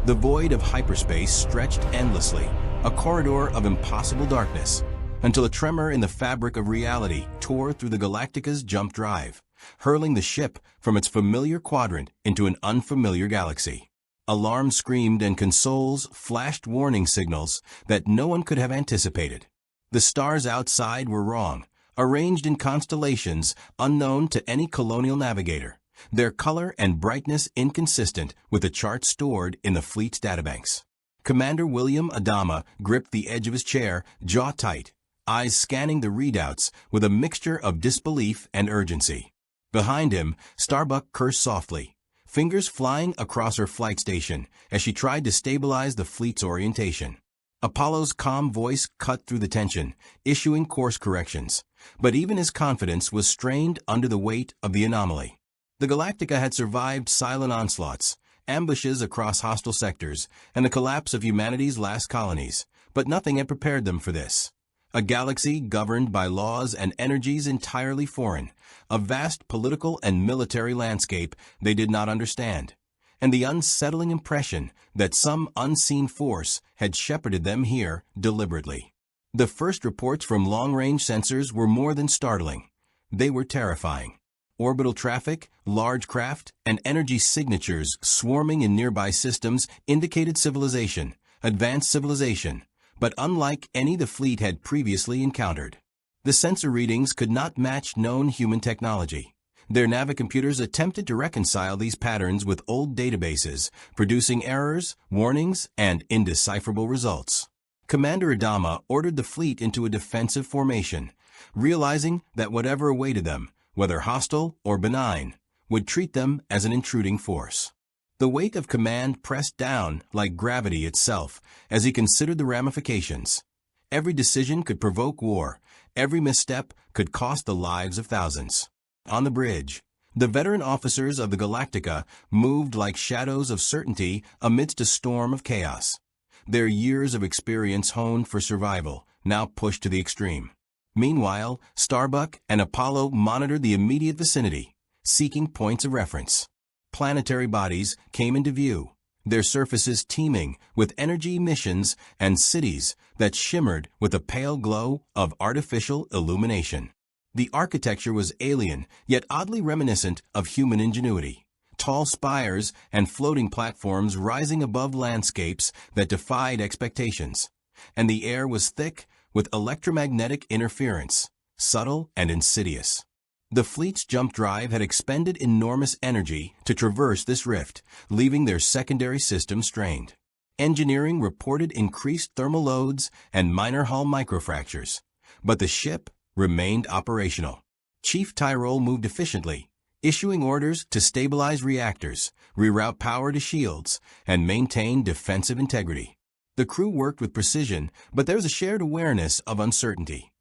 The void of hyperspace stretched endlessly, a corridor of impossible darkness, until a tremor in the fabric of reality tore through the Galactica's jump drive, hurling the ship from its familiar quadrant into an unfamiliar galaxy. Alarms screamed and consoles flashed warning signals that no one could have anticipated. The stars outside were wrong, arranged in constellations unknown to any colonial navigator, their color and brightness inconsistent with the charts stored in the fleet's databanks. Commander Adama gripped the edge of his chair, jaw tight, eyes scanning the readouts with a mixture of disbelief and urgency. Behind him, Starbuck cursed softly, fingers flying across her flight station as she tried to stabilize the fleet's orientation. Apollo's calm voice cut through the tension, issuing course corrections, but even his confidence was strained under the weight of the anomaly. The Galactica had survived silent onslaughts, ambushes across hostile sectors, and the collapse of humanity's last colonies, but nothing had prepared them for this. A galaxy governed by laws and energies entirely foreign, a vast political and military landscape they did not understand, and the unsettling impression that some unseen force had shepherded them here deliberately. The first reports from long-range sensors were more than startling. They were terrifying. Orbital traffic, large craft, and energy signatures swarming in nearby systems indicated civilization, advanced civilization, but unlike any the fleet had previously encountered. The sensor readings could not match known human technology. Their navicomputers attempted to reconcile these patterns with old databases, producing errors, warnings, and indecipherable results. Commander Adama ordered the fleet into a defensive formation, realizing that whatever awaited them, whether hostile or benign, would treat them as an intruding force. The weight of command pressed down like gravity itself as he considered the ramifications. Every decision could provoke war. Every misstep could cost the lives of thousands. On the bridge, the veteran officers of the Galactica moved like shadows of certainty amidst a storm of chaos. Their years of experience honed for survival, now pushed to the extreme. Meanwhile, Starbuck and Apollo monitored the immediate vicinity, seeking points of reference. Planetary bodies came into view, their surfaces teeming with energy emissions and cities that shimmered with a pale glow of artificial illumination. The architecture was alien, yet oddly reminiscent of human ingenuity. Tall spires and floating platforms rising above landscapes that defied expectations. And the air was thick with electromagnetic interference, subtle and insidious. The fleet's jump drive had expended enormous energy to traverse this rift, leaving their secondary system strained. Engineering reported increased thermal loads and minor hull microfractures, but the ship remained operational. Chief Tyrol moved efficiently, issuing orders to stabilize reactors, reroute power to shields, and maintain defensive integrity. The crew worked with precision, but there was a shared awareness of uncertainty.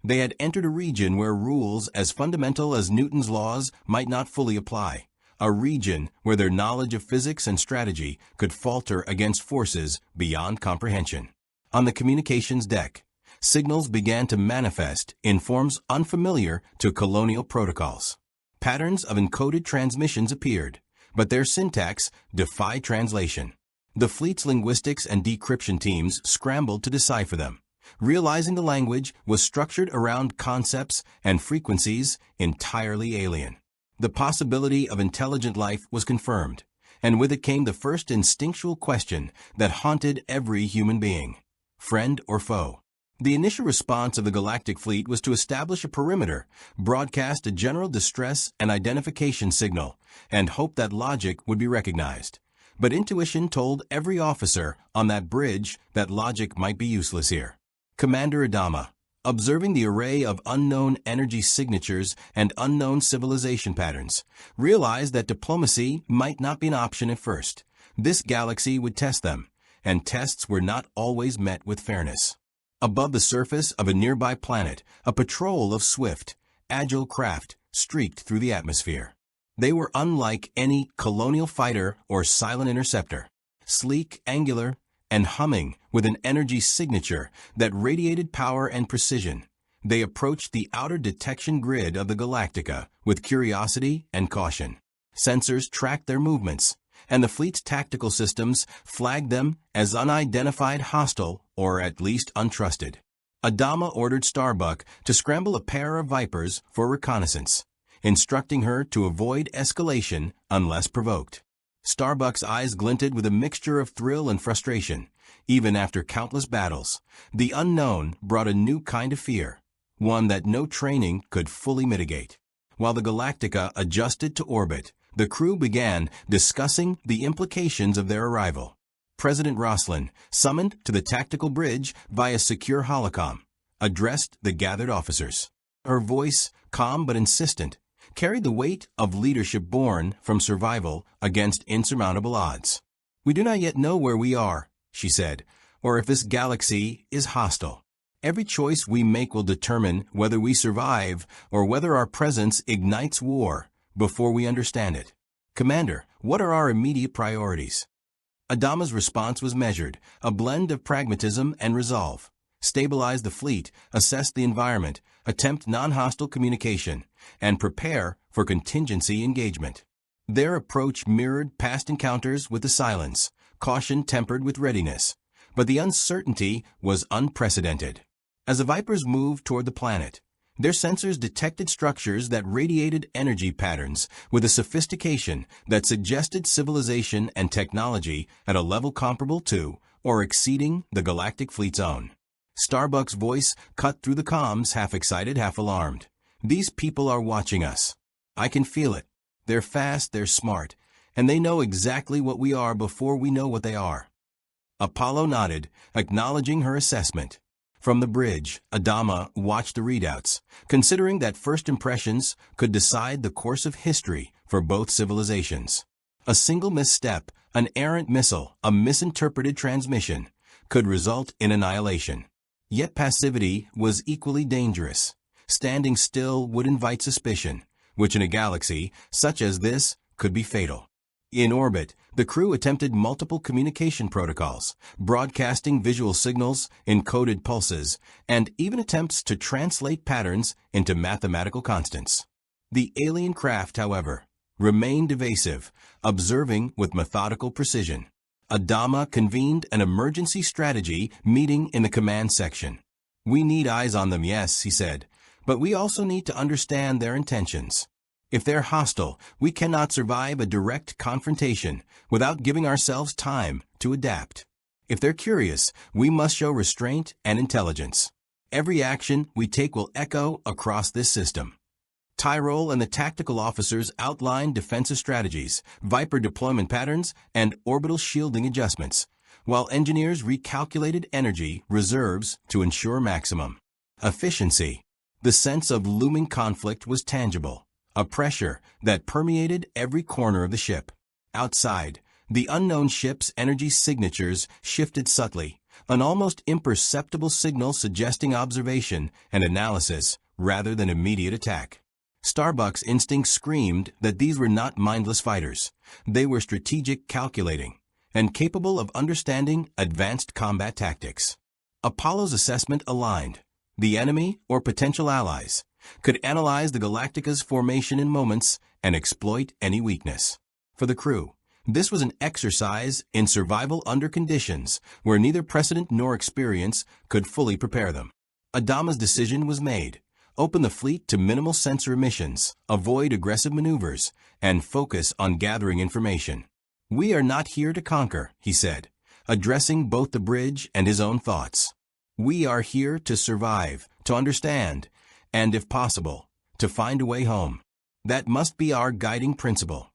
They had entered a region where rules as fundamental as Newton's laws might not fully apply, a region where their knowledge of physics and strategy could falter against forces beyond comprehension. On the communications deck, signals began to manifest in forms unfamiliar to colonial protocols. Patterns of encoded transmissions appeared, but their syntax defied translation. The fleet's linguistics and decryption teams scrambled to decipher them, realizing the language was structured around concepts and frequencies entirely alien. The possibility of intelligent life was confirmed, and with it came the first instinctual question that haunted every human being: friend or foe? The initial response of the Galactic Fleet was to establish a perimeter, broadcast a general distress and identification signal, and hope that logic would be recognized. But intuition told every officer on that bridge that logic might be useless here. Commander Adama, observing the array of unknown energy signatures and unknown civilization patterns, realized that diplomacy might not be an option at first. This galaxy would test them, and tests were not always met with fairness. Above the surface of a nearby planet, a patrol of swift, agile craft streaked through the atmosphere. They were unlike any colonial fighter or silent interceptor, sleek, angular, and humming with an energy signature that radiated power and precision. They approached the outer detection grid of the Galactica with curiosity and caution. Sensors tracked their movements, and the fleet's tactical systems flagged them as unidentified hostile or at least untrusted. Adama ordered Starbuck to scramble a pair of Vipers for reconnaissance, instructing her to avoid escalation unless provoked. Starbuck's eyes glinted with a mixture of thrill and frustration. Even after countless battles, the unknown brought a new kind of fear, one that no training could fully mitigate. While the Galactica adjusted to orbit, the crew began discussing the implications of their arrival. President Roslin, summoned to the tactical bridge via secure holocom, addressed the gathered officers. Her voice, calm but insistent, carried the weight of leadership born from survival against insurmountable odds. "We do not yet know where we are," she said, "or if this galaxy is hostile. Every choice we make will determine whether we survive or whether our presence ignites war before we understand it. Commander, what are our immediate priorities?" Adama's response was measured, a blend of pragmatism and resolve. Stabilize the fleet, assess the environment, attempt non-hostile communication, and prepare for contingency engagement. Their approach mirrored past encounters with the silence, caution tempered with readiness. But the uncertainty was unprecedented. As the Vipers moved toward the planet, their sensors detected structures that radiated energy patterns with a sophistication that suggested civilization and technology at a level comparable to or exceeding the galactic fleet's own. Starbuck's voice cut through the comms, half excited, half alarmed. "These people are watching us. I can feel it. They're fast, they're smart, and they know exactly what we are before we know what they are." Apollo nodded, acknowledging her assessment. From the bridge, Adama watched the readouts, considering that first impressions could decide the course of history for both civilizations. A single misstep, an errant missile, a misinterpreted transmission, could result in annihilation. Yet passivity was equally dangerous. Standing still would invite suspicion, which in a galaxy such as this could be fatal. In orbit, the crew attempted multiple communication protocols, broadcasting visual signals, encoded pulses, and even attempts to translate patterns into mathematical constants. The alien craft, however, remained evasive, observing with methodical precision. Adama convened an emergency strategy meeting in the command section. "We need eyes on them, yes," he said, "but we also need to understand their intentions. If they're hostile, we cannot survive a direct confrontation without giving ourselves time to adapt. If they're curious, we must show restraint and intelligence. Every action we take will echo across this system." Tyrol and the tactical officers outlined defensive strategies, Viper deployment patterns, and orbital shielding adjustments, while engineers recalculated energy reserves to ensure maximum efficiency. The sense of looming conflict was tangible, a pressure that permeated every corner of the ship. Outside, the unknown ship's energy signatures shifted subtly, an almost imperceptible signal suggesting observation and analysis rather than immediate attack. Starbuck's instinct screamed that these were not mindless fighters. They were strategic, calculating, and capable of understanding advanced combat tactics. Apollo's assessment aligned. The enemy, or potential allies, could analyze the Galactica's formation in moments and exploit any weakness. For the crew, this was an exercise in survival under conditions where neither precedent nor experience could fully prepare them. Adama's decision was made. Open the fleet to minimal sensor emissions, avoid aggressive maneuvers, and focus on gathering information. "We are not here to conquer," he said, addressing both the bridge and his own thoughts. "We are here to survive, to understand, and if possible, to find a way home. That must be our guiding principle."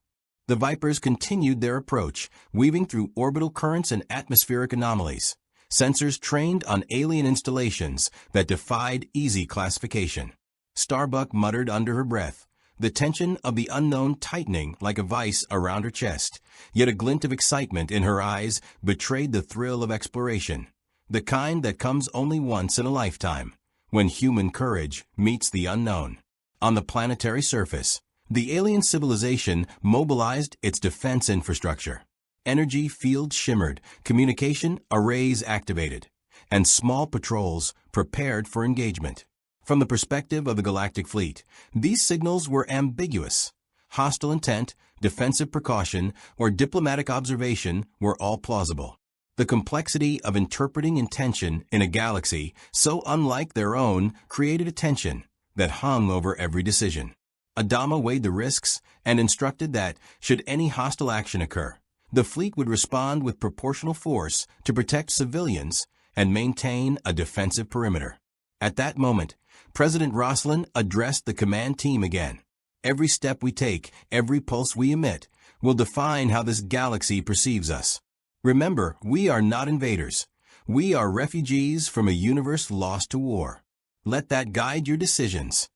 The Vipers continued their approach, weaving through orbital currents and atmospheric anomalies, sensors trained on alien installations that defied easy classification. Starbuck muttered under her breath, the tension of the unknown tightening like a vice around her chest, yet a glint of excitement in her eyes betrayed the thrill of exploration, the kind that comes only once in a lifetime, when human courage meets the unknown. On the planetary surface, the alien civilization mobilized its defense infrastructure. Energy fields shimmered, communication arrays activated, and small patrols prepared for engagement. From the perspective of the galactic fleet, these signals were ambiguous. hostile intent, defensive precaution, or diplomatic observation were all plausible. The complexity of interpreting intention in a galaxy so unlike their own created a tension that hung over every decision. Adama weighed the risks and instructed that, should any hostile action occur, the fleet would respond with proportional force to protect civilians and maintain a defensive perimeter. At that moment, President Rosslyn addressed the command team again. Every step we take, every pulse we emit, will define how this galaxy perceives us. Remember, we are not invaders. We are refugees from a universe lost to war. Let that guide your decisions.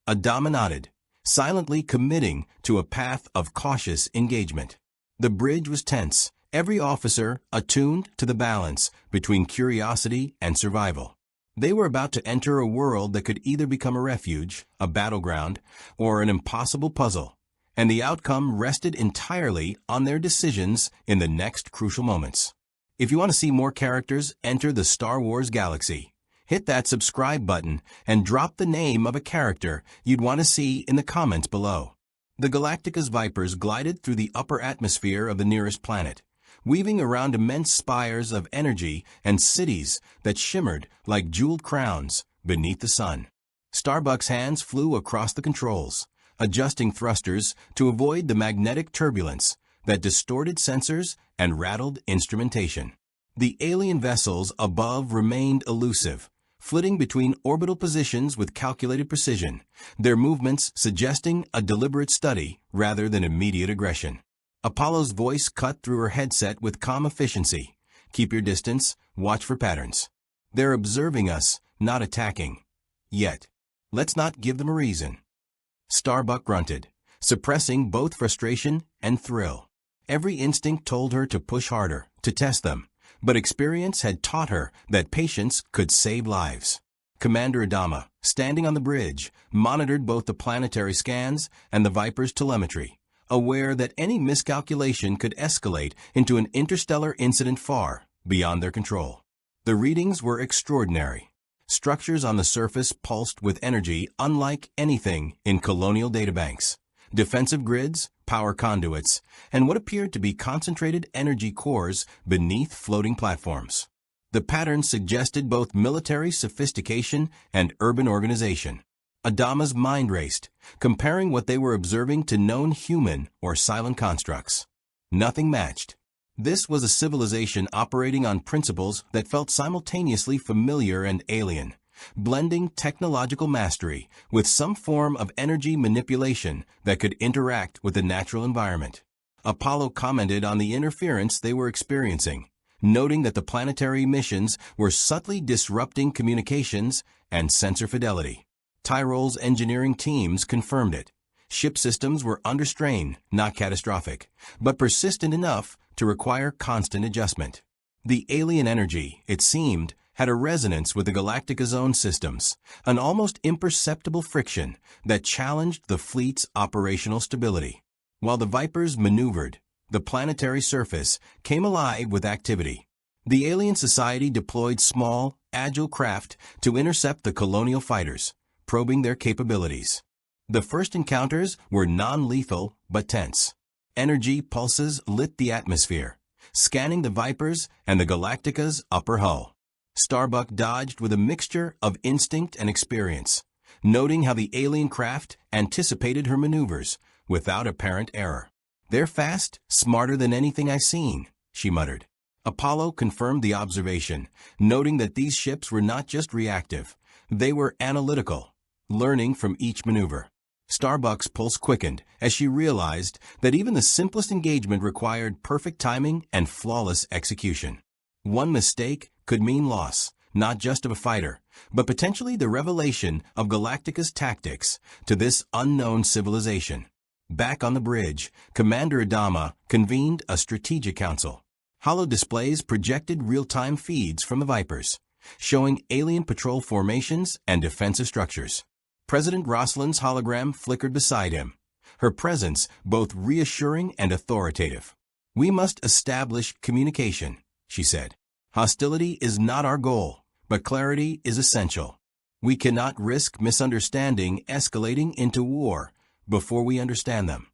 Adama nodded, silently committing to a path of cautious engagement. The bridge was tense, every officer attuned to the balance between curiosity and survival. They were about to enter a world that could either become a refuge, a battleground, or an impossible puzzle, and the outcome rested entirely on their decisions in the next crucial moments. If you want to see more characters enter the Star Wars galaxy, hit that subscribe button and drop the name of a character you'd want to see in the comments below. The Galactica's Vipers glided through the upper atmosphere of the nearest planet, weaving around immense spires of energy and cities that shimmered like jeweled crowns beneath the sun. Starbuck's hands flew across the controls, adjusting thrusters to avoid the magnetic turbulence that distorted sensors and rattled instrumentation. The alien vessels above remained elusive, flitting between orbital positions with calculated precision, their movements suggesting a deliberate study rather than immediate aggression. Apollo's voice cut through her headset with calm efficiency. Keep your distance, watch for patterns. They're observing us, not attacking. Yet. Let's not give them a reason. Starbuck grunted, suppressing both frustration and thrill. Every instinct told her to push harder, to test them, but experience had taught her that patience could save lives. Commander Adama, standing on the bridge, monitored both the planetary scans and the Viper's telemetry, aware that any miscalculation could escalate into an interstellar incident far beyond their control. The readings were extraordinary. Structures on the surface pulsed with energy unlike anything in Colonial databanks. Defensive grids, power conduits, and what appeared to be concentrated energy cores beneath floating platforms. The patterns suggested both military sophistication and urban organization. Adama's mind raced, comparing what they were observing to known human or silent constructs. Nothing matched. This was a civilization operating on principles that felt simultaneously familiar and alien, blending technological mastery with some form of energy manipulation that could interact with the natural environment. Apollo commented on the interference they were experiencing, noting that the planetary missions were subtly disrupting communications and sensor fidelity. Tyrole's engineering teams confirmed it. Ship systems were under strain, not catastrophic, but persistent enough to require constant adjustment. The alien energy, it seemed, had a resonance with the Galactica's own systems, an almost imperceptible friction that challenged the fleet's operational stability. While the Vipers maneuvered, the planetary surface came alive with activity. The alien society deployed small, agile craft to intercept the Colonial fighters, probing their capabilities. The first encounters were non-lethal but tense. Energy pulses lit the atmosphere, scanning the Vipers and the Galactica's upper hull. Starbuck dodged with a mixture of instinct and experience, noting how the alien craft anticipated her maneuvers without apparent error. "They're fast, smarter than anything I've seen," she muttered. Apollo confirmed the observation, noting that these ships were not just reactive, they were analytical, learning from each maneuver. Starbuck's pulse quickened as she realized that even the simplest engagement required perfect timing and flawless execution. One mistake could mean loss, not just of a fighter, but potentially the revelation of Galactica's tactics to this unknown civilization. Back on the bridge, Commander Adama convened a strategic council. Holo displays projected real-time feeds from the Vipers, showing alien patrol formations and defensive structures. President Rosslyn's hologram flickered beside him, her presence both reassuring and authoritative. "We must establish communication," she said. "Hostility is not our goal, but clarity is essential. We cannot risk misunderstanding escalating into war before we understand them."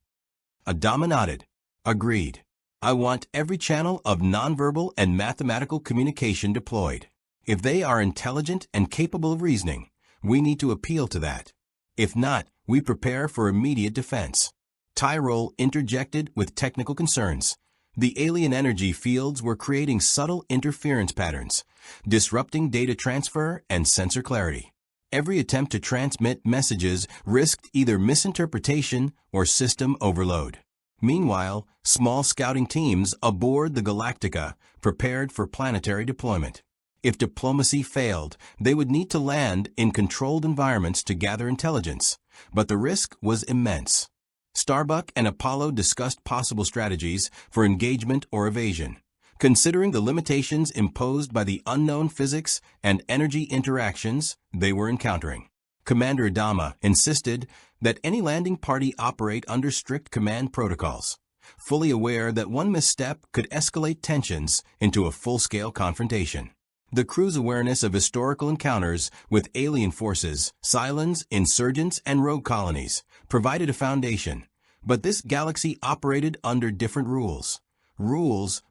Adama nodded. Agreed. I want every channel of nonverbal and mathematical communication deployed. If they are intelligent and capable of reasoning, we need to appeal to that. If not, we prepare for immediate defense. Tyrol interjected with technical concerns. The alien energy fields were creating subtle interference patterns, disrupting data transfer and sensor clarity. Every attempt to transmit messages risked either misinterpretation or system overload. Meanwhile, small scouting teams aboard the Galactica prepared for planetary deployment. If diplomacy failed, they would need to land in controlled environments to gather intelligence, but the risk was immense. Starbuck and Apollo discussed possible strategies for engagement or evasion, considering the limitations imposed by the unknown physics and energy interactions they were encountering. Commander Adama insisted that any landing party operate under strict command protocols, fully aware that one misstep could escalate tensions into a full-scale confrontation. The crew's awareness of historical encounters with alien forces, Cylons, insurgents, and rogue colonies provided a foundation, but this galaxy operated under different rules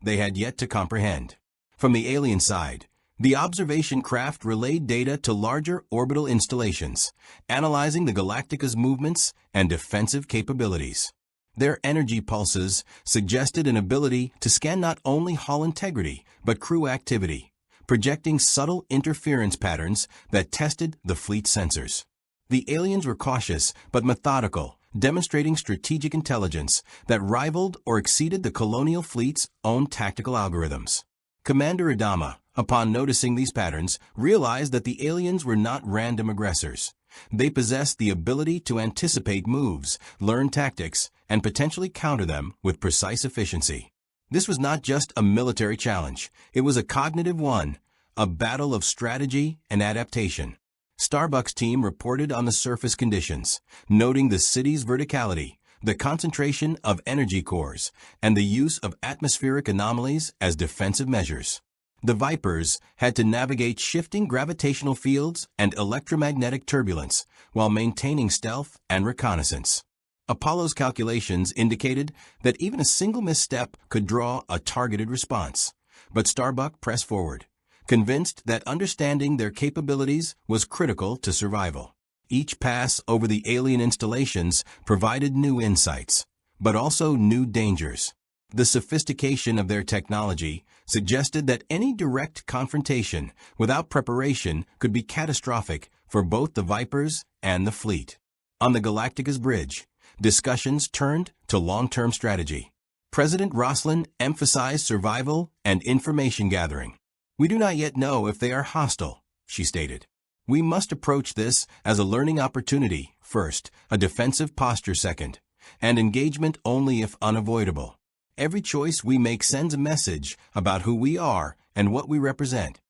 they had yet to comprehend. From the alien side, the observation craft relayed data to larger orbital installations, analyzing the Galactica's movements and defensive capabilities. Their energy pulses suggested an ability to scan not only hull integrity, but crew activity, projecting subtle interference patterns that tested the fleet's sensors. The aliens were cautious but methodical, demonstrating strategic intelligence that rivaled or exceeded the Colonial fleet's own tactical algorithms. Commander Adama, upon noticing these patterns, realized that the aliens were not random aggressors. They possessed the ability to anticipate moves, learn tactics, and potentially counter them with precise efficiency. This was not just a military challenge, it was a cognitive one, a battle of strategy and adaptation. Starbuck's team reported on the surface conditions, noting the city's verticality, the concentration of energy cores, and the use of atmospheric anomalies as defensive measures. The Vipers had to navigate shifting gravitational fields and electromagnetic turbulence while maintaining stealth and reconnaissance. Apollo's calculations indicated that even a single misstep could draw a targeted response, but Starbuck pressed forward, convinced that understanding their capabilities was critical to survival. Each pass over the alien installations provided new insights, but also new dangers. The sophistication of their technology suggested that any direct confrontation without preparation could be catastrophic for both the Vipers and the fleet. On the Galactica's bridge, discussions turned to long-term strategy. President Roslin emphasized survival and information gathering. "We do not yet know if they are hostile," she stated. "We must approach this as a learning opportunity first, a defensive posture second, and engagement only if unavoidable. Every choice we make sends a message about who we are and what we represent."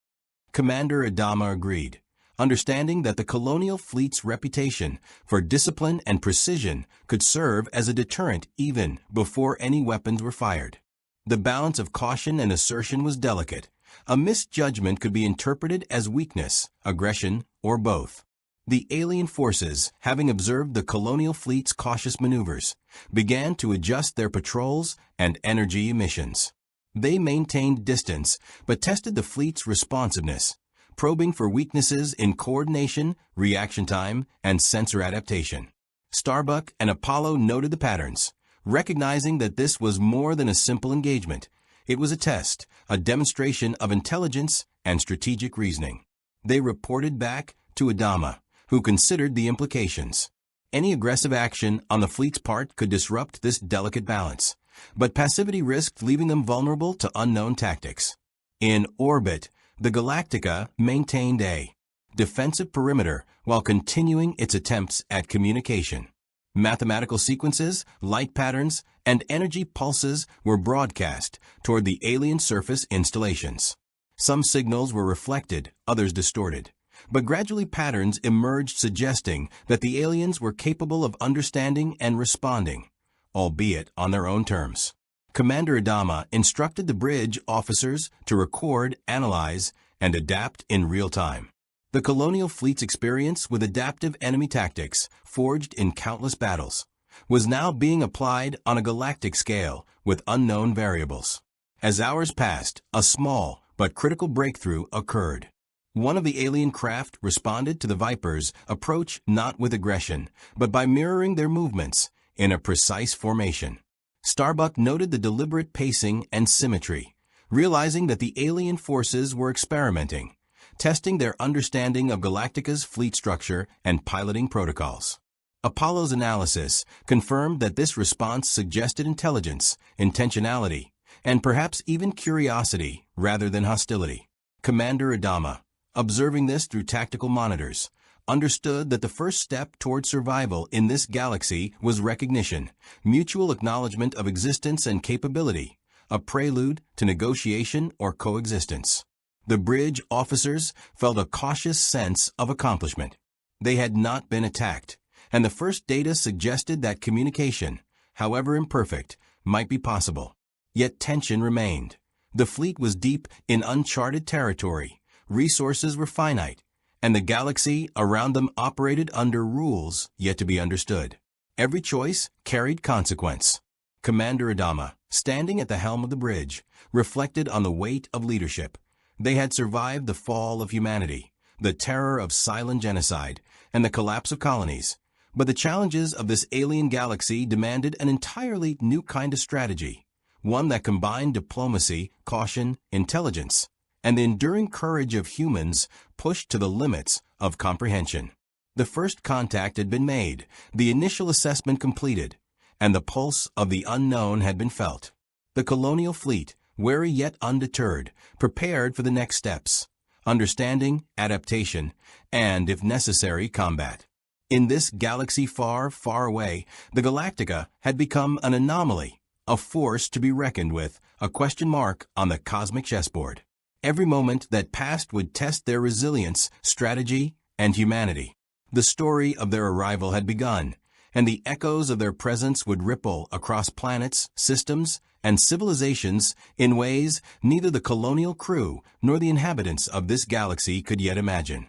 Commander Adama agreed, understanding that the Colonial fleet's reputation for discipline and precision could serve as a deterrent even before any weapons were fired. The balance of caution and assertion was delicate. A misjudgment could be interpreted as weakness, aggression, or both. The alien forces, having observed the Colonial fleet's cautious maneuvers, began to adjust their patrols and energy emissions. They maintained distance, but tested the fleet's responsiveness, probing for weaknesses in coordination, reaction time, and sensor adaptation. Starbuck and Apollo noted the patterns, recognizing that this was more than a simple engagement. It was a test, a demonstration of intelligence and strategic reasoning. They reported back to Adama, who considered the implications. Any aggressive action on the fleet's part could disrupt this delicate balance, but passivity risked leaving them vulnerable to unknown tactics. In orbit, the Galactica maintained a defensive perimeter while continuing its attempts at communication. Mathematical sequences, light patterns, and energy pulses were broadcast toward the alien surface installations. Some signals were reflected, others distorted, but gradually patterns emerged suggesting that the aliens were capable of understanding and responding, albeit on their own terms. Commander Adama instructed the bridge officers to record, analyze, and adapt in real time. The Colonial fleet's experience with adaptive enemy tactics, forged in countless battles, was now being applied on a galactic scale with unknown variables. As hours passed, a small but critical breakthrough occurred. One of the alien craft responded to the Viper's approach not with aggression, but by mirroring their movements in a precise formation. Starbuck noted the deliberate pacing and symmetry, realizing that the alien forces were experimenting, testing their understanding of Galactica's fleet structure and piloting protocols. Apollo's analysis confirmed that this response suggested intelligence, intentionality, and perhaps even curiosity rather than hostility. Commander Adama, observing this through tactical monitors, understood that the first step toward survival in this galaxy was recognition, mutual acknowledgement of existence and capability, a prelude to negotiation or coexistence. The bridge officers felt a cautious sense of accomplishment. They had not been attacked, and the first data suggested that communication, however imperfect, might be possible. Yet tension remained. The fleet was deep in uncharted territory, resources were finite, and the galaxy around them operated under rules yet to be understood. Every choice carried consequence. Commander Adama, standing at the helm of the bridge, reflected on the weight of leadership. They had survived the fall of humanity, the terror of silent genocide, and the collapse of colonies. But the challenges of this alien galaxy demanded an entirely new kind of strategy, one that combined diplomacy, caution, intelligence, and the enduring courage of humans pushed to the limits of comprehension. The first contact had been made, the initial assessment completed, and the pulse of the unknown had been felt. The Colonial fleet, wary yet undeterred, prepared for the next steps: understanding, adaptation, and, if necessary, combat. In this galaxy far, far away, the Galactica had become an anomaly, a force to be reckoned with, a question mark on the cosmic chessboard. Every moment that passed would test their resilience, strategy, and humanity. The story of their arrival had begun, and the echoes of their presence would ripple across planets, systems, and civilizations in ways neither the Colonial crew nor the inhabitants of this galaxy could yet imagine.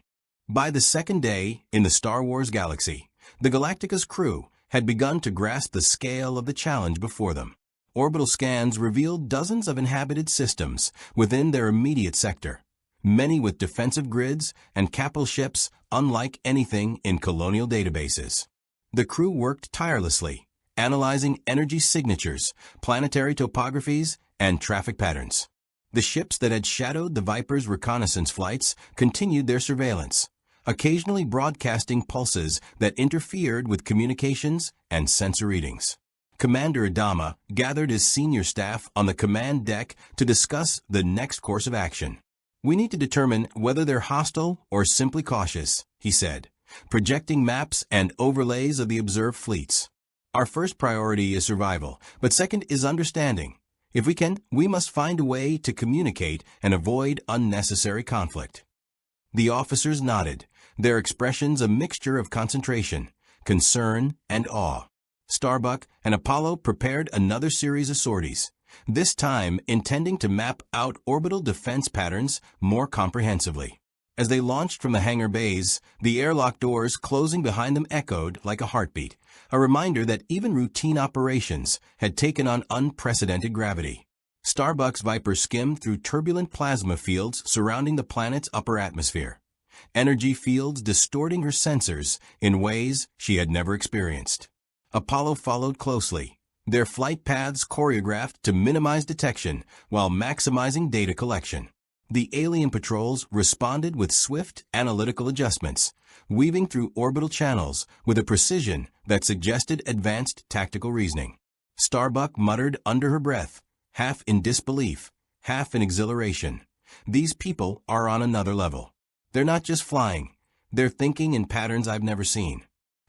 By the second day in the Star Wars galaxy, the Galactica's crew had begun to grasp the scale of the challenge before them. Orbital scans revealed dozens of inhabited systems within their immediate sector, many with defensive grids and capital ships unlike anything in Colonial databases. The crew worked tirelessly, analyzing energy signatures, planetary topographies, and traffic patterns. The ships that had shadowed the Viper's reconnaissance flights continued their surveillance, occasionally broadcasting pulses that interfered with communications and sensor readings. Commander Adama gathered his senior staff on the command deck to discuss the next course of action. "We need to determine whether they're hostile or simply cautious," he said, projecting maps and overlays of the observed fleets. "Our first priority is survival, but second is understanding. If we can, we must find a way to communicate and avoid unnecessary conflict." The officers nodded, their expressions a mixture of concentration, concern, and awe. Starbuck and Apollo prepared another series of sorties, this time intending to map out orbital defense patterns more comprehensively. As they launched from the hangar bays, the airlock doors closing behind them echoed like a heartbeat, a reminder that even routine operations had taken on unprecedented gravity. Starbuck's Viper skimmed through turbulent plasma fields surrounding the planet's upper atmosphere, energy fields distorting her sensors in ways she had never experienced. Apollo followed closely, their flight paths choreographed to minimize detection while maximizing data collection. The alien patrols responded with swift, analytical adjustments, weaving through orbital channels with a precision that suggested advanced tactical reasoning. Starbuck muttered under her breath, half in disbelief, half in exhilaration, "These people are on another level. They're not just flying, they're thinking in patterns I've never seen."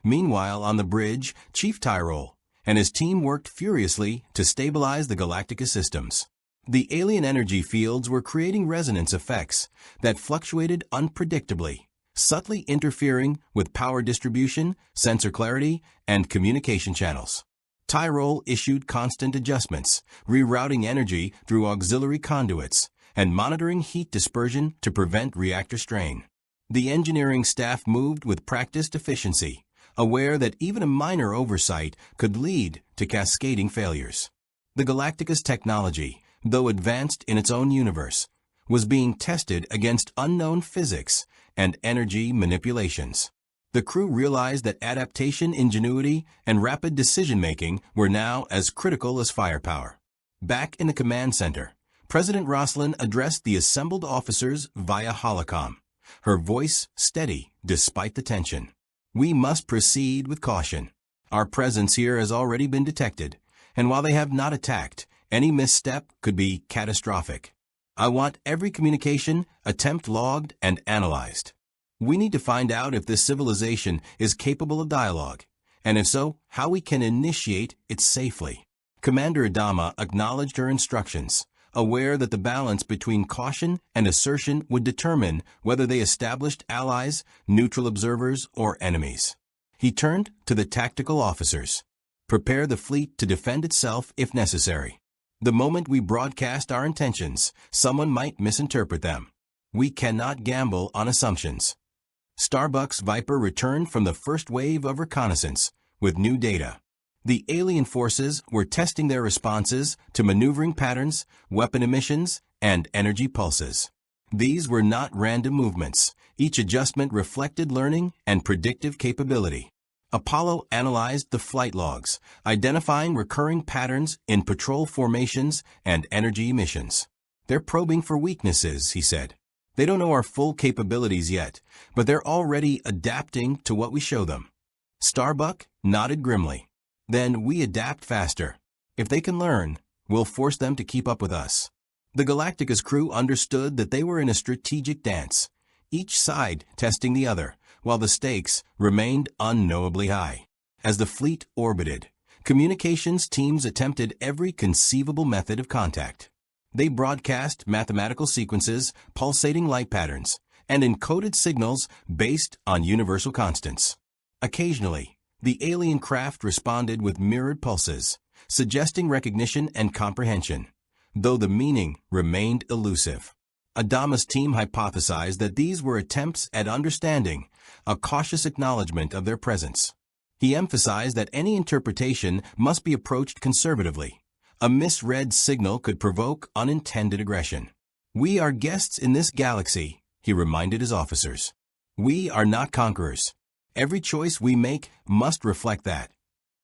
Meanwhile, on the bridge, Chief Tyrol and his team worked furiously to stabilize the Galactica systems. The alien energy fields were creating resonance effects that fluctuated unpredictably, subtly interfering with power distribution, sensor clarity, and communication channels. Tyrol issued constant adjustments, rerouting energy through auxiliary conduits, and monitoring heat dispersion to prevent reactor strain. The engineering staff moved with practiced efficiency, aware that even a minor oversight could lead to cascading failures. The Galactica's technology, though advanced in its own universe, was being tested against unknown physics and energy manipulations. The crew realized that adaptation, ingenuity, and rapid decision-making were now as critical as firepower. Back in the command center, President Roslin addressed the assembled officers via holocom, her voice steady despite the tension. "We must proceed with caution. Our presence here has already been detected, and while they have not attacked, any misstep could be catastrophic. I want every communication attempt logged and analyzed. We need to find out if this civilization is capable of dialogue, and if so, how we can initiate it safely." Commander Adama acknowledged her instructions, aware that the balance between caution and assertion would determine whether they established allies, neutral observers, or enemies. He turned to the tactical officers. "Prepare the fleet to defend itself if necessary. The moment we broadcast our intentions, someone might misinterpret them. We cannot gamble on assumptions." Starbuck's Viper returned from the first wave of reconnaissance with new data. The alien forces were testing their responses to maneuvering patterns, weapon emissions, and energy pulses. These were not random movements. Each adjustment reflected learning and predictive capability. Apollo analyzed the flight logs, identifying recurring patterns in patrol formations and energy emissions. "They're probing for weaknesses," he said. "They don't know our full capabilities yet, but they're already adapting to what we show them." Starbuck nodded grimly. "Then we adapt faster. If they can learn, we'll force them to keep up with us." The Galactica's crew understood that they were in a strategic dance, each side testing the other, while the stakes remained unknowably high. As the fleet orbited, communications teams attempted every conceivable method of contact. They broadcast mathematical sequences, pulsating light patterns, and encoded signals based on universal constants. Occasionally, the alien craft responded with mirrored pulses, suggesting recognition and comprehension, though the meaning remained elusive. Adama's team hypothesized that these were attempts at understanding, a cautious acknowledgement of their presence. He emphasized that any interpretation must be approached conservatively. A misread signal could provoke unintended aggression. "We are guests in this galaxy," he reminded his officers. "We are not conquerors. Every choice we make must reflect that."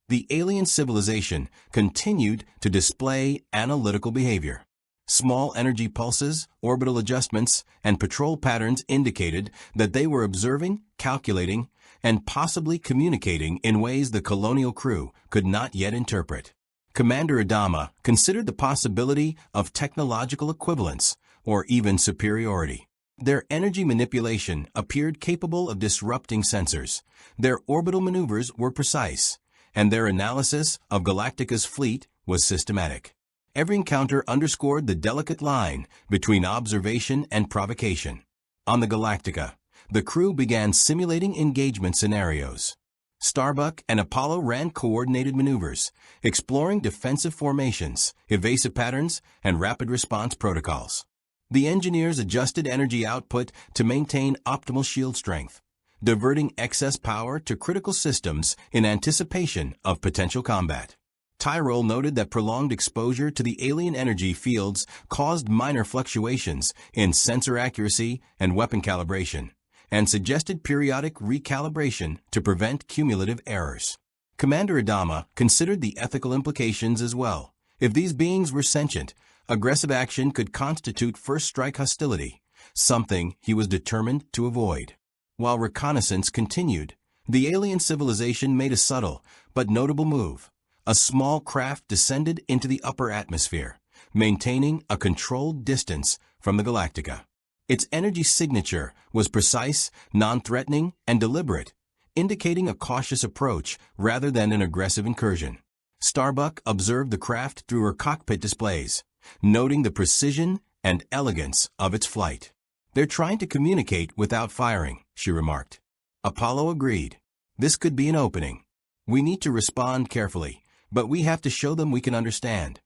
The alien civilization continued to display analytical behavior. Small energy pulses, orbital adjustments, and patrol patterns indicated that they were observing, calculating, and possibly communicating in ways the Colonial crew could not yet interpret. Commander Adama considered the possibility of technological equivalence or even superiority. Their energy manipulation appeared capable of disrupting sensors, their orbital maneuvers were precise, and their analysis of Galactica's fleet was systematic. Every encounter underscored the delicate line between observation and provocation. On the Galactica, the crew began simulating engagement scenarios. Starbuck and Apollo ran coordinated maneuvers, exploring defensive formations, evasive patterns, and rapid response protocols. The engineers adjusted energy output to maintain optimal shield strength, diverting excess power to critical systems in anticipation of potential combat. Tyrol noted that prolonged exposure to the alien energy fields caused minor fluctuations in sensor accuracy and weapon calibration, and suggested periodic recalibration to prevent cumulative errors. Commander Adama considered the ethical implications as well. If these beings were sentient, aggressive action could constitute first-strike hostility, something he was determined to avoid. While reconnaissance continued, the alien civilization made a subtle but notable move. A small craft descended into the upper atmosphere, maintaining a controlled distance from the Galactica. Its energy signature was precise, non-threatening, and deliberate, indicating a cautious approach rather than an aggressive incursion. Starbuck observed the craft through her cockpit displays, noting the precision and elegance of its flight. "They're trying to communicate without firing," she remarked. Apollo agreed. "This could be an opening. We need to respond carefully, but we have to show them we can understand."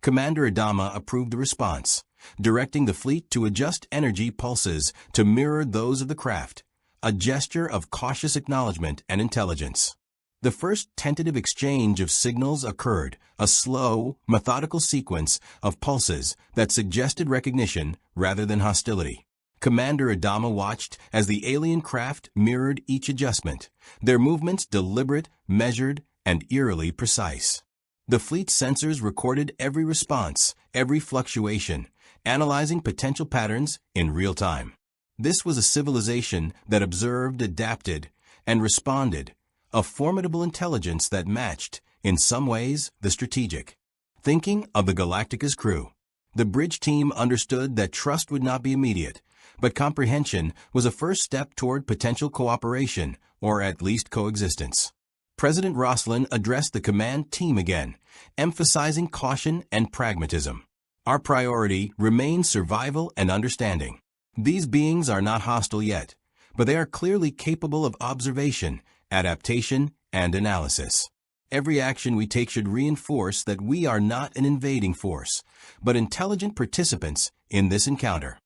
Commander Adama approved the response, directing the fleet to adjust energy pulses to mirror those of the craft, a gesture of cautious acknowledgement and intelligence. The first tentative exchange of signals occurred, a slow, methodical sequence of pulses that suggested recognition rather than hostility. Commander Adama watched as the alien craft mirrored each adjustment, their movements deliberate, measured, and eerily precise. The fleet's sensors recorded every response, every fluctuation, analyzing potential patterns in real time. This was a civilization that observed, adapted, and responded, a formidable intelligence that matched, in some ways, the strategic thinking of the Galactica's crew. The bridge team understood that trust would not be immediate, but comprehension was a first step toward potential cooperation, or at least coexistence. President Roslin addressed the command team again, emphasizing caution and pragmatism. Our priority remains survival and understanding. These beings are not hostile yet, but they are clearly capable of observation, adaptation, and analysis. Every action we take should reinforce that we are not an invading force, but intelligent participants in this encounter.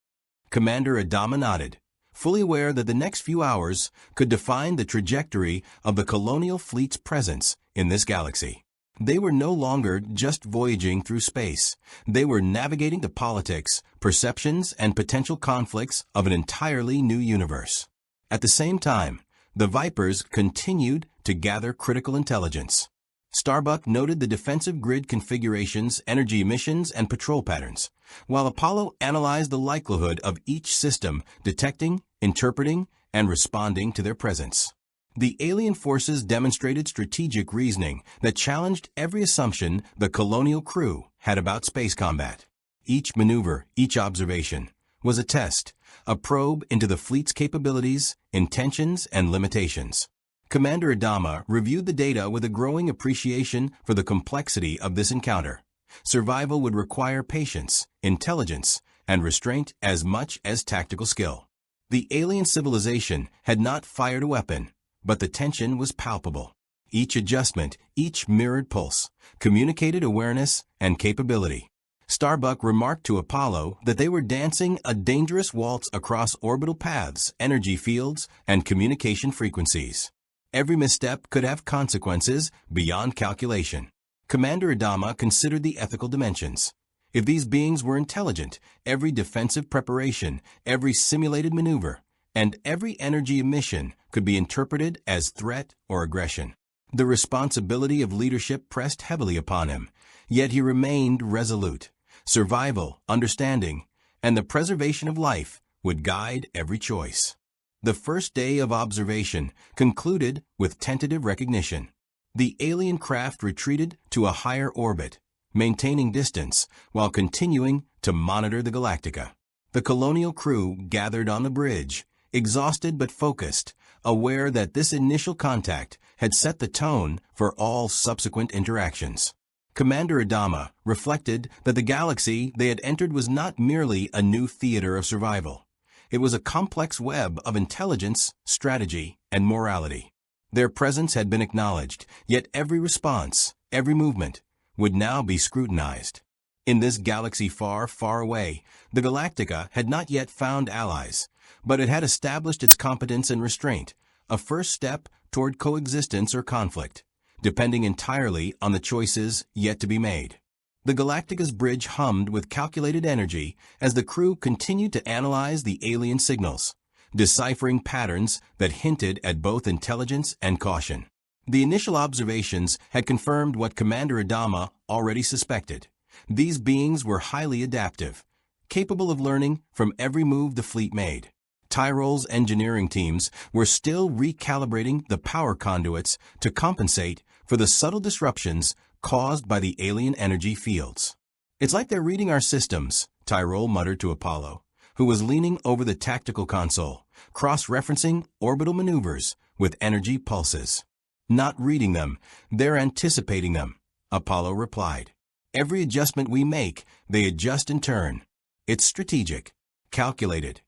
Commander Adama nodded, fully aware that the next few hours could define the trajectory of the Colonial fleet's presence in this galaxy. They were no longer just voyaging through space. They were navigating the politics, perceptions, and potential conflicts of an entirely new universe. At the same time, the Vipers continued to gather critical intelligence. Starbuck noted the defensive grid configurations, energy emissions, and patrol patterns, while Apollo analyzed the likelihood of each system detecting, interpreting, and responding to their presence. The alien forces demonstrated strategic reasoning that challenged every assumption the Colonial crew had about space combat. Each maneuver, each observation, was a test, a probe into the fleet's capabilities, intentions, and limitations. Commander Adama reviewed the data with a growing appreciation for the complexity of this encounter. Survival would require patience, intelligence, and restraint as much as tactical skill. The alien civilization had not fired a weapon, but the tension was palpable. Each adjustment, each mirrored pulse, communicated awareness and capability. Starbuck remarked to Apollo that they were dancing a dangerous waltz across orbital paths, energy fields, and communication frequencies. Every misstep could have consequences beyond calculation. Commander Adama considered the ethical dimensions. If these beings were intelligent, every defensive preparation, every simulated maneuver, and every energy emission could be interpreted as threat or aggression. The responsibility of leadership pressed heavily upon him, yet he remained resolute. Survival, understanding, and the preservation of life would guide every choice. The first day of observation concluded with tentative recognition. The alien craft retreated to a higher orbit, maintaining distance while continuing to monitor the Galactica. The Colonial crew gathered on the bridge, exhausted but focused, aware that this initial contact had set the tone for all subsequent interactions. Commander Adama reflected that the galaxy they had entered was not merely a new theater of survival. It was a complex web of intelligence, strategy, and morality. Their presence had been acknowledged, yet every response, every movement, would now be scrutinized. In this galaxy far, far away, the Galactica had not yet found allies, but it had established its competence and restraint, a first step toward coexistence or conflict, depending entirely on the choices yet to be made. The Galactica's bridge hummed with calculated energy as the crew continued to analyze the alien signals, deciphering patterns that hinted at both intelligence and caution. The initial observations had confirmed what Commander Adama already suspected. These beings were highly adaptive, capable of learning from every move the fleet made. Tyrole's engineering teams were still recalibrating the power conduits to compensate for the subtle disruptions caused by the alien energy fields. "It's like they're reading our systems," Tyrole muttered to Apollo, who was leaning over the tactical console, cross-referencing orbital maneuvers with energy pulses. "Not reading them, they're anticipating them," Apollo replied. "Every adjustment we make, they adjust in turn. It's strategic, calculated."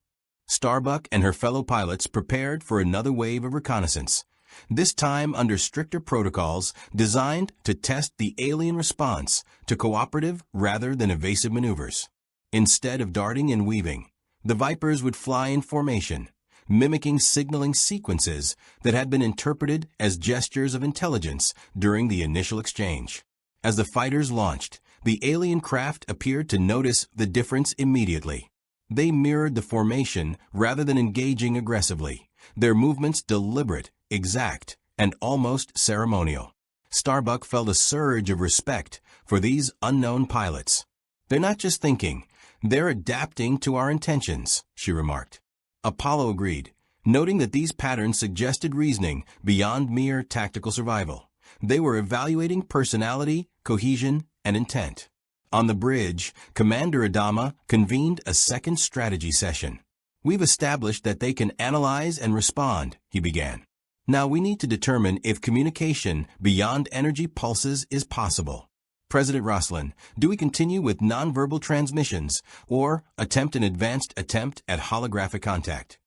Starbuck and her fellow pilots prepared for another wave of reconnaissance, this time under stricter protocols designed to test the alien response to cooperative rather than evasive maneuvers. Instead of darting and weaving, the Vipers would fly in formation, mimicking signaling sequences that had been interpreted as gestures of intelligence during the initial exchange. As the fighters launched, the alien craft appeared to notice the difference immediately. They mirrored the formation rather than engaging aggressively, their movements deliberate, exact, and almost ceremonial. Starbuck felt a surge of respect for these unknown pilots. "They're not just thinking, they're adapting to our intentions," she remarked. Apollo agreed, noting that these patterns suggested reasoning beyond mere tactical survival. They were evaluating personality, cohesion, and intent. On the bridge, Commander Adama convened a second strategy session. "We've established that they can analyze and respond," he began. "Now we need to determine if communication beyond energy pulses is possible. President Roslin, do we continue with nonverbal transmissions or attempt an advanced attempt at holographic contact?"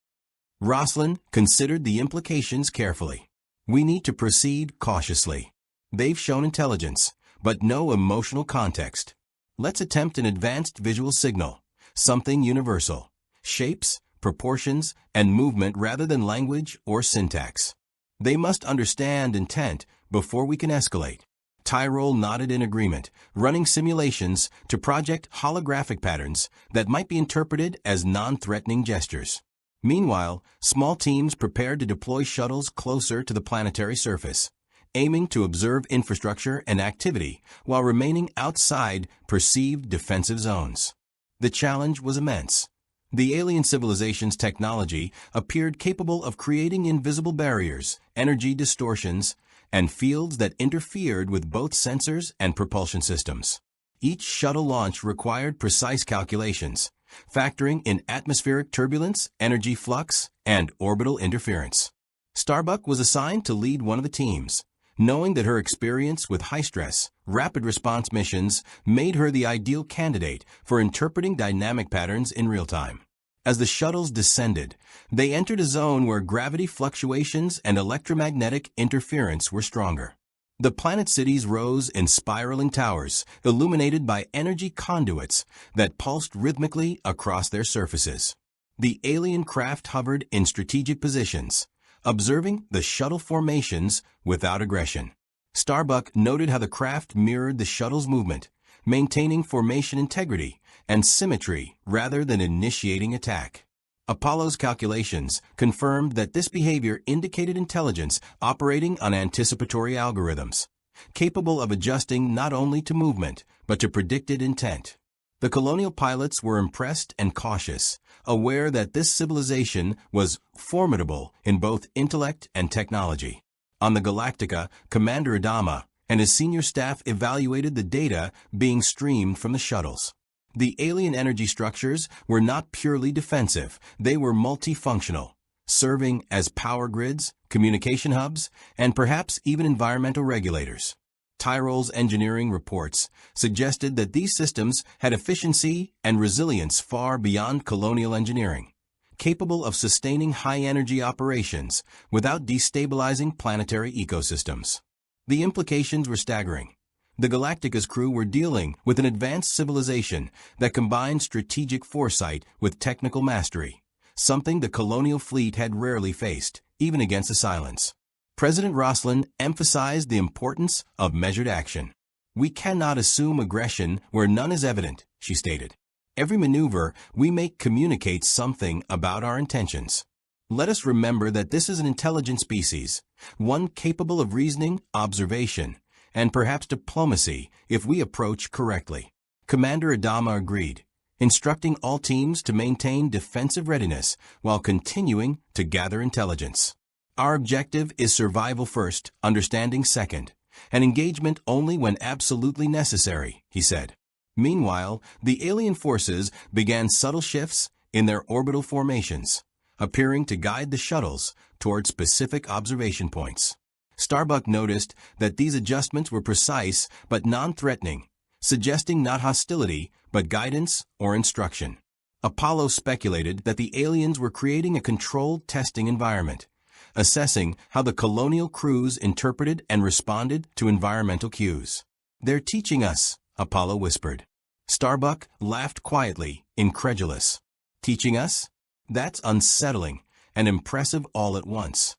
Roslin considered the implications carefully. "We need to proceed cautiously. They've shown intelligence, but no emotional context. Let's attempt an advanced visual signal, something universal, shapes, proportions, and movement rather than language or syntax. They must understand intent before we can escalate." Tyrol nodded in agreement, running simulations to project holographic patterns that might be interpreted as non-threatening gestures. Meanwhile, small teams prepared to deploy shuttles closer to the planetary surface, aiming to observe infrastructure and activity while remaining outside perceived defensive zones. The challenge was immense. The alien civilization's technology appeared capable of creating invisible barriers, energy distortions, and fields that interfered with both sensors and propulsion systems. Each shuttle launch required precise calculations, factoring in atmospheric turbulence, energy flux, and orbital interference. Starbuck was assigned to lead one of the teams, knowing that her experience with high-stress, rapid response missions made her the ideal candidate for interpreting dynamic patterns in real time. As the shuttles descended, they entered a zone where gravity fluctuations and electromagnetic interference were stronger. The planet cities rose in spiraling towers, illuminated by energy conduits that pulsed rhythmically across their surfaces. The alien craft hovered in strategic positions, observing the shuttle formations without aggression. Starbuck noted how the craft mirrored the shuttle's movement, maintaining formation integrity and symmetry rather than initiating attack. Apollo's calculations confirmed that this behavior indicated intelligence operating on anticipatory algorithms, capable of adjusting not only to movement, but to predicted intent. The Colonial pilots were impressed and cautious, aware that this civilization was formidable in both intellect and technology. On the Galactica, Commander Adama and his senior staff evaluated the data being streamed from the shuttles. The alien energy structures were not purely defensive, they were multifunctional, serving as power grids, communication hubs, and perhaps even environmental regulators. Tyrol's engineering reports suggested that these systems had efficiency and resilience far beyond colonial engineering, capable of sustaining high-energy operations without destabilizing planetary ecosystems. The implications were staggering. The Galactica's crew were dealing with an advanced civilization that combined strategic foresight with technical mastery, something the colonial fleet had rarely faced, even against the silence. President Roslin emphasized the importance of measured action. "We cannot assume aggression where none is evident," she stated. "Every maneuver we make communicates something about our intentions. Let us remember that this is an intelligent species, one capable of reasoning, observation, and perhaps diplomacy if we approach correctly." Commander Adama agreed, instructing all teams to maintain defensive readiness while continuing to gather intelligence. "Our objective is survival first, understanding second, and engagement only when absolutely necessary," he said. Meanwhile, the alien forces began subtle shifts in their orbital formations, appearing to guide the shuttles toward specific observation points. Starbuck noticed that these adjustments were precise but non-threatening, suggesting not hostility but guidance or instruction. Apollo speculated that the aliens were creating a controlled testing environment, assessing how the colonial crews interpreted and responded to environmental cues. "They're teaching us," Apollo whispered. Starbuck laughed quietly, incredulous. "Teaching us? That's unsettling, and impressive all at once.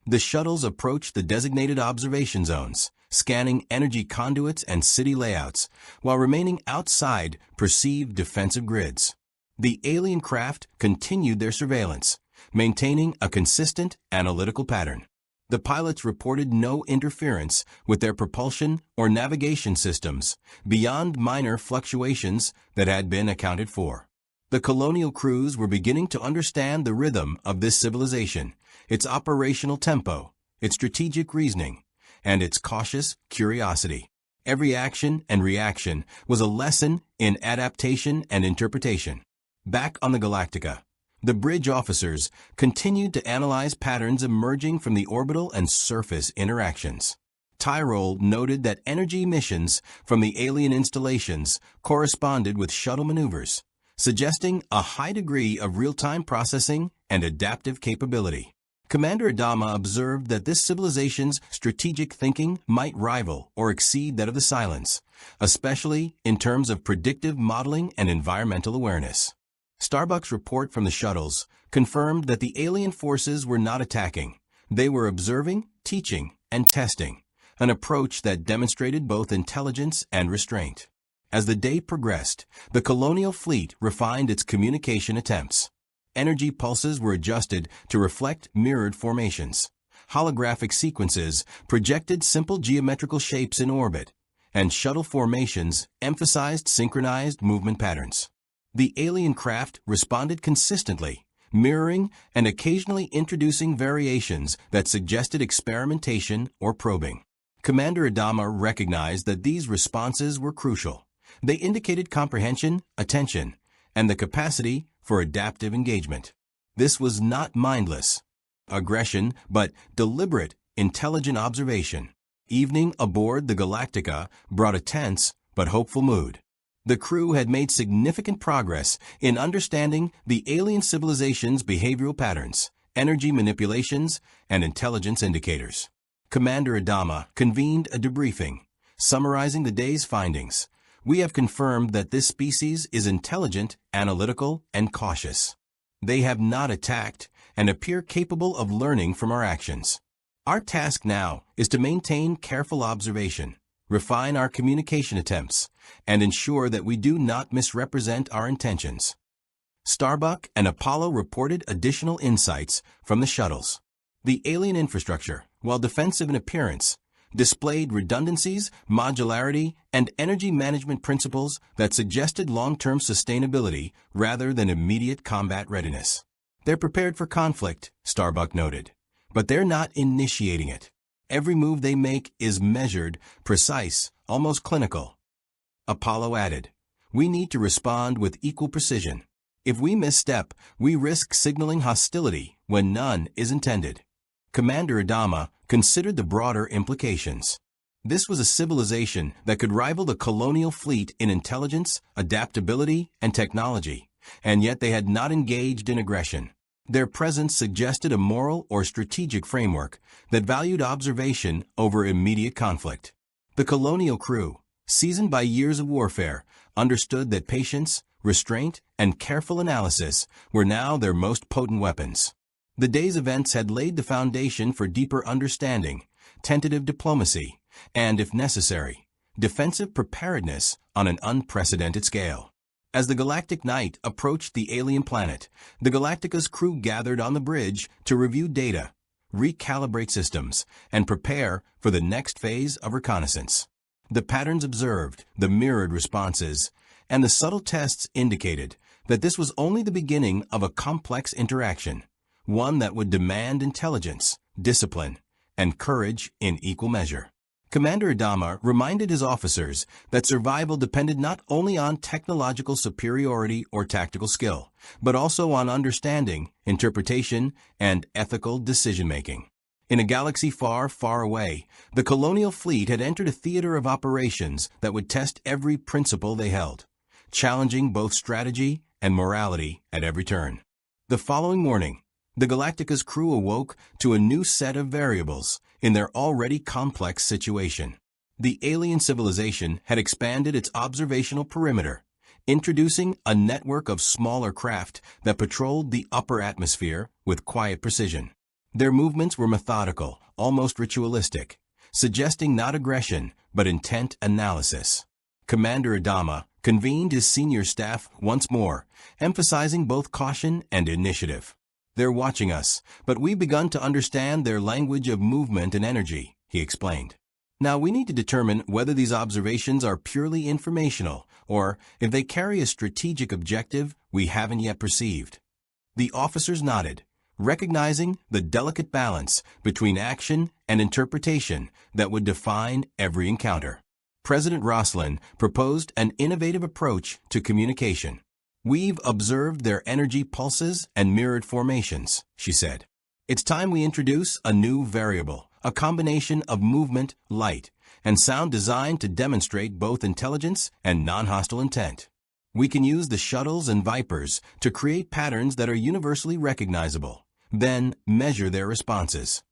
The shuttles approached the designated observation zones, scanning energy conduits and city layouts, while remaining outside perceived defensive grids. The alien craft continued their surveillance, maintaining a consistent analytical pattern. The pilots reported no interference with their propulsion or navigation systems beyond minor fluctuations that had been accounted for. The Colonial crews were beginning to understand the rhythm of this civilization, its operational tempo, its strategic reasoning, and its cautious curiosity. Every action and reaction was a lesson in adaptation and interpretation. Back on the Galactica, the bridge officers continued to analyze patterns emerging from the orbital and surface interactions. Tyrol noted that energy emissions from the alien installations corresponded with shuttle maneuvers, suggesting a high degree of real-time processing and adaptive capability. Commander Adama observed that this civilization's strategic thinking might rival or exceed that of the Silence, especially in terms of predictive modeling and environmental awareness. Starbuck's report from the shuttles confirmed that the alien forces were not attacking. They were observing, teaching, and testing, an approach that demonstrated both intelligence and restraint. As the day progressed, the Colonial fleet refined its communication attempts. Energy pulses were adjusted to reflect mirrored formations. Holographic sequences projected simple geometrical shapes in orbit, and shuttle formations emphasized synchronized movement patterns. The alien craft responded consistently, mirroring and occasionally introducing variations that suggested experimentation or probing. Commander Adama recognized that these responses were crucial. They indicated comprehension, attention, and the capacity for adaptive engagement. This was not mindless aggression, but deliberate, intelligent observation. Evening aboard the Galactica brought a tense but hopeful mood. The crew had made significant progress in understanding the alien civilization's behavioral patterns, energy manipulations, and intelligence indicators. Commander Adama convened a debriefing, summarizing the day's findings. We have confirmed that this species is intelligent, analytical, and cautious. They have not attacked and appear capable of learning from our actions. Our task now is to maintain careful observation, refine our communication attempts, and ensure that we do not misrepresent our intentions. Starbuck and Apollo reported additional insights from the shuttles. The alien infrastructure, while defensive in appearance, displayed redundancies, modularity, and energy management principles that suggested long-term sustainability rather than immediate combat readiness. They're prepared for conflict, Starbuck noted, but they're not initiating it. Every move they make is measured, precise, almost clinical. Apollo added, we need to respond with equal precision. If we misstep, we risk signaling hostility when none is intended. Commander Adama considered the broader implications. This was a civilization that could rival the Colonial fleet in intelligence, adaptability, and technology, and yet they had not engaged in aggression. Their presence suggested a moral or strategic framework that valued observation over immediate conflict. The Colonial crew, seasoned by years of warfare, understood that patience, restraint, and careful analysis were now their most potent weapons. The day's events had laid the foundation for deeper understanding, tentative diplomacy, and, if necessary, defensive preparedness on an unprecedented scale. As the galactic night approached the alien planet, the Galactica's crew gathered on the bridge to review data, recalibrate systems, and prepare for the next phase of reconnaissance. The patterns observed, the mirrored responses, and the subtle tests indicated that this was only the beginning of a complex interaction, one that would demand intelligence, discipline, and courage in equal measure. Commander Adama reminded his officers that survival depended not only on technological superiority or tactical skill, but also on understanding, interpretation, and ethical decision-making. In a galaxy far, far away, the Colonial fleet had entered a theater of operations that would test every principle they held, challenging both strategy and morality at every turn. The following morning, the Galactica's crew awoke to a new set of variables in their already complex situation. The alien civilization had expanded its observational perimeter, introducing a network of smaller craft that patrolled the upper atmosphere with quiet precision. Their movements were methodical, almost ritualistic, suggesting not aggression, but intent analysis. Commander Adama convened his senior staff once more, emphasizing both caution and initiative. "They're watching us, but we've begun to understand their language of movement and energy," he explained. "Now we need to determine whether these observations are purely informational or if they carry a strategic objective we haven't yet perceived." The officers nodded, recognizing the delicate balance between action and interpretation that would define every encounter. President Roslin proposed an innovative approach to communication. "We've observed their energy pulses and mirrored formations," she said. "It's time we introduce a new variable, a combination of movement, light, and sound designed to demonstrate both intelligence and non-hostile intent. We can use the shuttles and Vipers to create patterns that are universally recognizable, then measure their responses."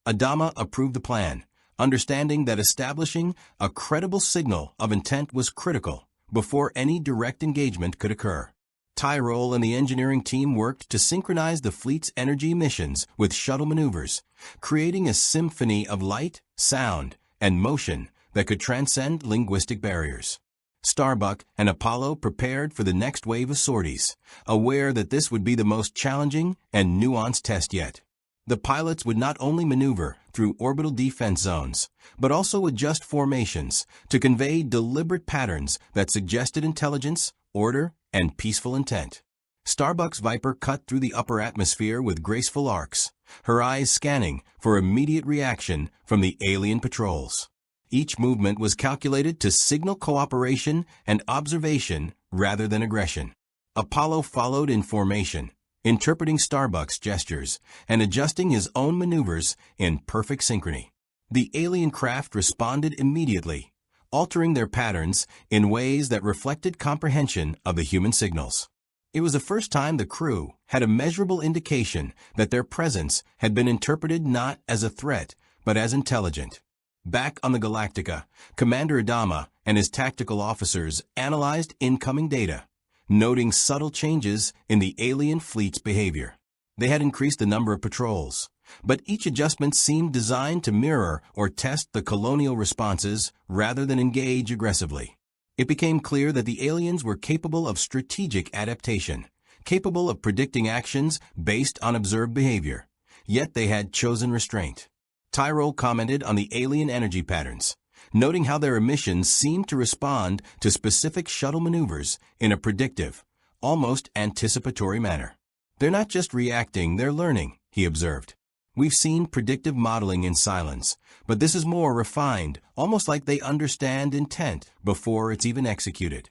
Adama approved the plan, understanding that establishing a credible signal of intent was critical before any direct engagement could occur. Tyrol and the engineering team worked to synchronize the fleet's energy missions with shuttle maneuvers, creating a symphony of light, sound, and motion that could transcend linguistic barriers. Starbuck and Apollo prepared for the next wave of sorties, aware that this would be the most challenging and nuanced test yet. The pilots would not only maneuver through orbital defense zones, but also adjust formations to convey deliberate patterns that suggested intelligence, order, and peaceful intent. Starbuck's Viper cut through the upper atmosphere with graceful arcs, her eyes scanning for immediate reaction from the alien patrols. Each movement was calculated to signal cooperation and observation rather than aggression. Apollo followed in formation, interpreting Starbuck's gestures and adjusting his own maneuvers in perfect synchrony. The alien craft responded immediately, altering their patterns in ways that reflected comprehension of the human signals. It was the first time the crew had a measurable indication that their presence had been interpreted not as a threat, but as intelligent. Back on the Galactica, Commander Adama and his tactical officers analyzed incoming data, noting subtle changes in the alien fleet's behavior. They had increased the number of patrols, but each adjustment seemed designed to mirror or test the Colonial responses rather than engage aggressively. It became clear that the aliens were capable of strategic adaptation, capable of predicting actions based on observed behavior, yet they had chosen restraint. Tyrol commented on the alien energy patterns, noting how their emissions seemed to respond to specific shuttle maneuvers in a predictive, almost anticipatory manner. "They're not just reacting, they're learning," he observed. "We've seen predictive modeling in silence, but this is more refined, almost like they understand intent before it's even executed."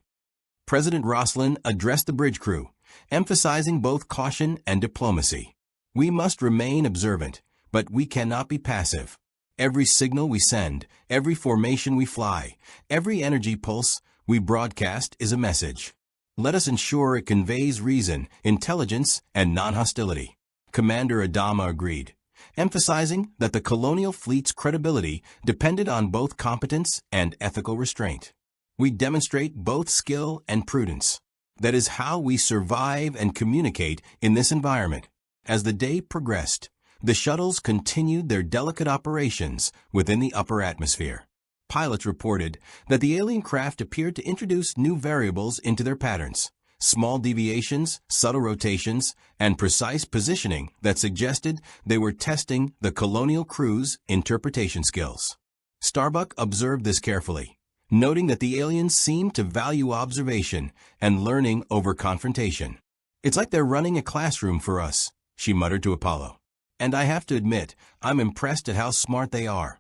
President Roslin addressed the bridge crew, emphasizing both caution and diplomacy. "We must remain observant, but we cannot be passive. Every signal we send, every formation we fly, every energy pulse we broadcast is a message. Let us ensure it conveys reason, intelligence, and non-hostility." Commander Adama agreed, emphasizing that the Colonial fleet's credibility depended on both competence and ethical restraint. "We demonstrate both skill and prudence. That is how we survive and communicate in this environment." As the day progressed, the shuttles continued their delicate operations within the upper atmosphere. Pilots reported that the alien craft appeared to introduce new variables into their patterns, small deviations, subtle rotations, and precise positioning that suggested they were testing the Colonial crew's interpretation skills. Starbuck observed this carefully, noting that the aliens seemed to value observation and learning over confrontation. "It's like they're running a classroom for us," she muttered to Apollo. "And I have to admit, I'm impressed at how smart they are."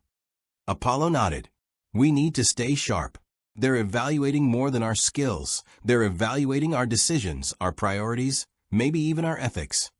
Apollo nodded. "We need to stay sharp. They're evaluating more than our skills. They're evaluating our decisions, our priorities, maybe even our ethics."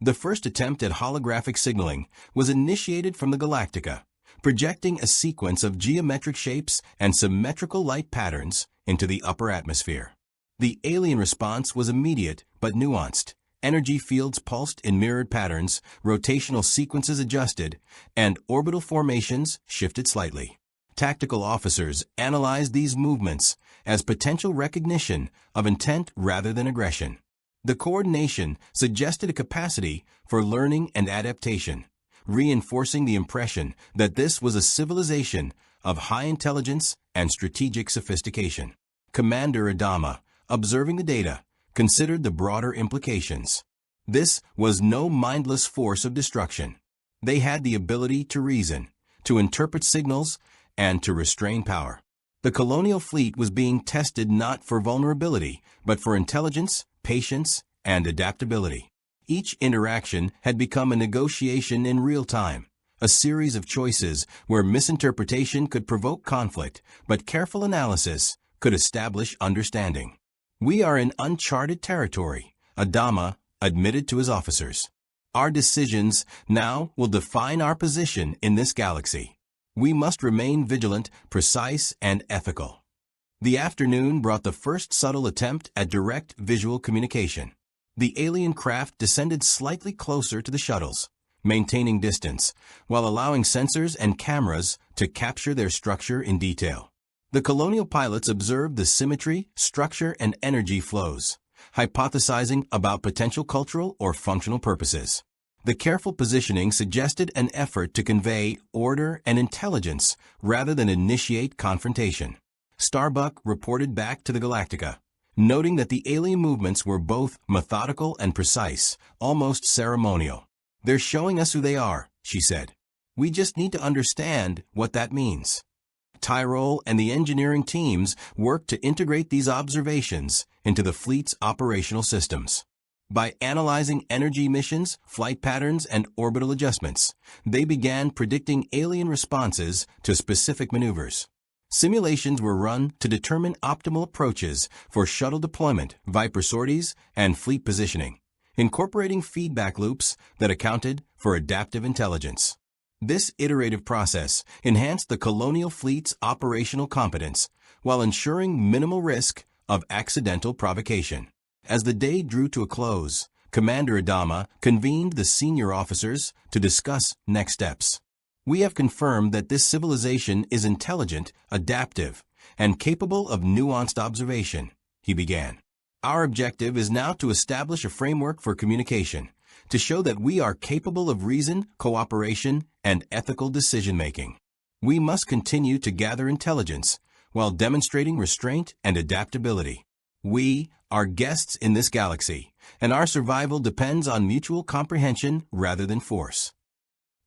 The first attempt at holographic signaling was initiated from the Galactica, projecting a sequence of geometric shapes and symmetrical light patterns into the upper atmosphere. The alien response was immediate but nuanced. Energy fields pulsed in mirrored patterns, rotational sequences adjusted, and orbital formations shifted slightly. Tactical officers analyzed these movements as potential recognition of intent rather than aggression. The coordination suggested a capacity for learning and adaptation, reinforcing the impression that this was a civilization of high intelligence and strategic sophistication. Commander Adama, observing the data, considered the broader implications. This was no mindless force of destruction. They had the ability to reason, to interpret signals, and to restrain power. The colonial fleet was being tested not for vulnerability, but for intelligence, patience, and adaptability. Each interaction had become a negotiation in real time, a series of choices where misinterpretation could provoke conflict, but careful analysis could establish understanding. "We are in uncharted territory," Adama admitted to his officers. "Our decisions now will define our position in this galaxy. We must remain vigilant, precise, and ethical." The afternoon brought the first subtle attempt at direct visual communication. The alien craft descended slightly closer to the shuttles, maintaining distance, while allowing sensors and cameras to capture their structure in detail. The Colonial pilots observed the symmetry, structure, and energy flows, hypothesizing about potential cultural or functional purposes. The careful positioning suggested an effort to convey order and intelligence rather than initiate confrontation. Starbuck reported back to the Galactica, noting that the alien movements were both methodical and precise, almost ceremonial. "They're showing us who they are," she said. "We just need to understand what that means." Tyrol and the engineering teams worked to integrate these observations into the fleet's operational systems. By analyzing energy emissions, flight patterns, and orbital adjustments, they began predicting alien responses to specific maneuvers. Simulations were run to determine optimal approaches for shuttle deployment, Viper sorties, and fleet positioning, incorporating feedback loops that accounted for adaptive intelligence. This iterative process enhanced the Colonial fleet's operational competence while ensuring minimal risk of accidental provocation. As the day drew to a close, Commander Adama convened the senior officers to discuss next steps. "We have confirmed that this civilization is intelligent, adaptive, and capable of nuanced observation," he began. "Our objective is now to establish a framework for communication, to show that we are capable of reason, cooperation, and ethical decision-making. We must continue to gather intelligence while demonstrating restraint and adaptability. We are guests in this galaxy, and our survival depends on mutual comprehension rather than force."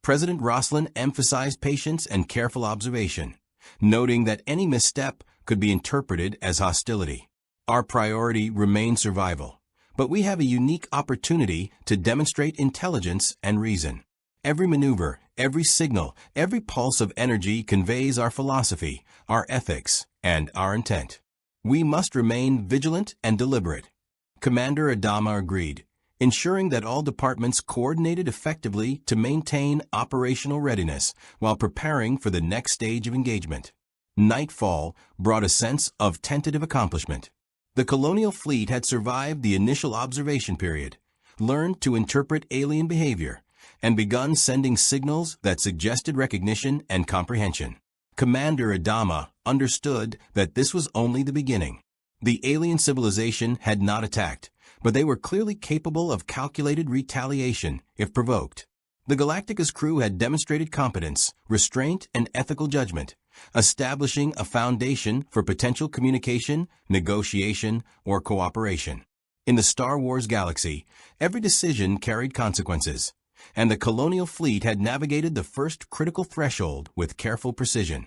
President Roslin emphasized patience and careful observation, noting that any misstep could be interpreted as hostility. "Our priority remains survival, but we have a unique opportunity to demonstrate intelligence and reason. Every maneuver, every signal, every pulse of energy conveys our philosophy, our ethics, and our intent. We must remain vigilant and deliberate." Commander Adama agreed, ensuring that all departments coordinated effectively to maintain operational readiness while preparing for the next stage of engagement. Nightfall brought a sense of tentative accomplishment. The Colonial fleet had survived the initial observation period, learned to interpret alien behavior, and begun sending signals that suggested recognition and comprehension. Commander Adama understood that this was only the beginning. The alien civilization had not attacked, but they were clearly capable of calculated retaliation if provoked. The Galactica's crew had demonstrated competence, restraint, and ethical judgment, establishing a foundation for potential communication, negotiation, or cooperation. In the Star Wars galaxy, every decision carried consequences, and the Colonial fleet had navigated the first critical threshold with careful precision.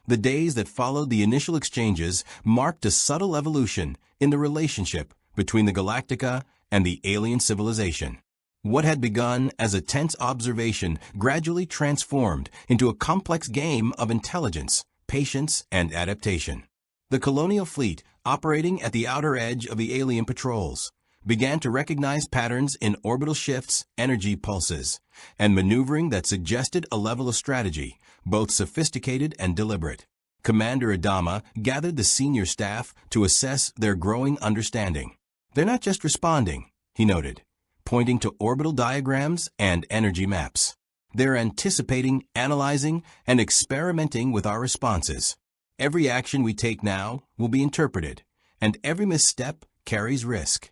The days that followed the initial exchanges marked a subtle evolution in the relationship between the Galactica and the alien civilization. What had begun as a tense observation gradually transformed into a complex game of intelligence, patience, and adaptation. The Colonial fleet, operating at the outer edge of the alien patrols, began to recognize patterns in orbital shifts, energy pulses, and maneuvering that suggested a level of strategy, both sophisticated and deliberate. Commander Adama gathered the senior staff to assess their growing understanding. "They're not just responding," he noted, pointing to orbital diagrams and energy maps. They're anticipating, analyzing, and experimenting with our responses. Every action we take now will be interpreted, and every misstep carries risk.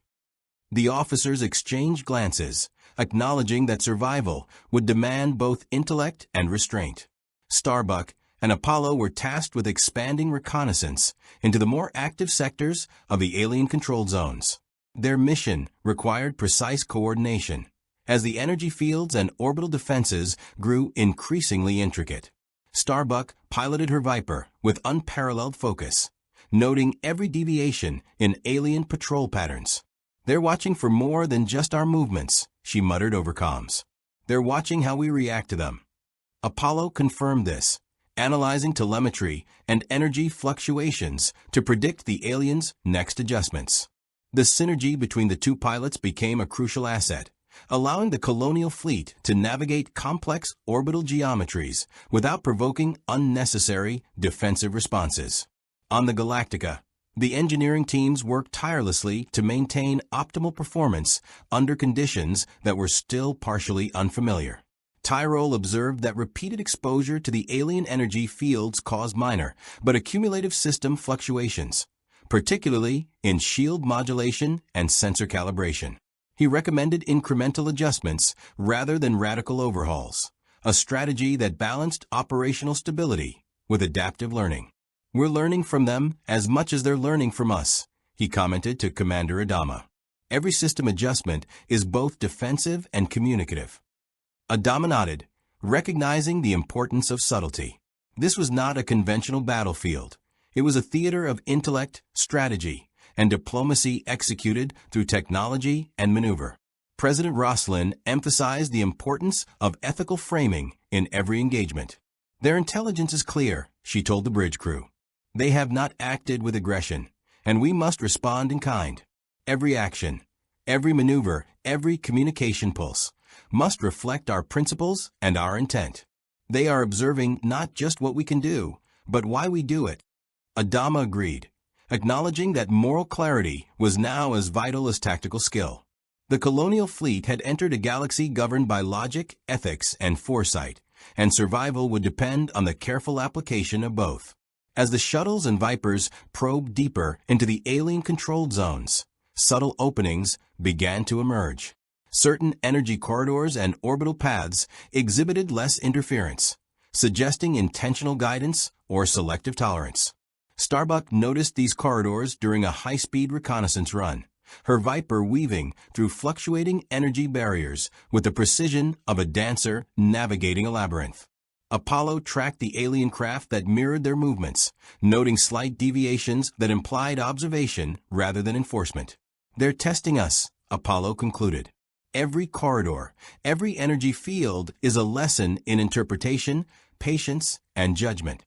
The officers exchanged glances, acknowledging that survival would demand both intellect and restraint. Starbuck and Apollo were tasked with expanding reconnaissance into the more active sectors of the alien-controlled zones. Their mission required precise coordination, as the energy fields and orbital defenses grew increasingly intricate. Starbuck piloted her Viper with unparalleled focus, noting every deviation in alien patrol patterns. "They're watching for more than just our movements," she muttered over comms. "They're watching how we react to them." Apollo confirmed this, analyzing telemetry and energy fluctuations to predict the aliens' next adjustments. The synergy between the two pilots became a crucial asset, allowing the Colonial fleet to navigate complex orbital geometries without provoking unnecessary defensive responses. On the Galactica, the engineering teams worked tirelessly to maintain optimal performance under conditions that were still partially unfamiliar. Tyrol observed that repeated exposure to the alien energy fields caused minor but accumulative system fluctuations, particularly in shield modulation and sensor calibration. He recommended incremental adjustments rather than radical overhauls, a strategy that balanced operational stability with adaptive learning. "We're learning from them as much as they're learning from us," he commented to Commander Adama. "Every system adjustment is both defensive and communicative." Adama nodded, recognizing the importance of subtlety. This was not a conventional battlefield. It was a theater of intellect, strategy, and diplomacy executed through technology and maneuver. President Roslin emphasized the importance of ethical framing in every engagement. "Their intelligence is clear," she told the bridge crew. "They have not acted with aggression, and we must respond in kind. Every action, every maneuver, every communication pulse must reflect our principles and our intent. They are observing not just what we can do, but why we do it." Adama agreed, acknowledging that moral clarity was now as vital as tactical skill. The Colonial fleet had entered a galaxy governed by logic, ethics, and foresight, and survival would depend on the careful application of both. As the shuttles and Vipers probed deeper into the alien-controlled zones, subtle openings began to emerge. Certain energy corridors and orbital paths exhibited less interference, suggesting intentional guidance or selective tolerance. Starbuck noticed these corridors during a high-speed reconnaissance run, her Viper weaving through fluctuating energy barriers with the precision of a dancer navigating a labyrinth. Apollo tracked the alien craft that mirrored their movements, noting slight deviations that implied observation rather than enforcement. "They're testing us," Apollo concluded. "Every corridor, every energy field is a lesson in interpretation, patience, and judgment."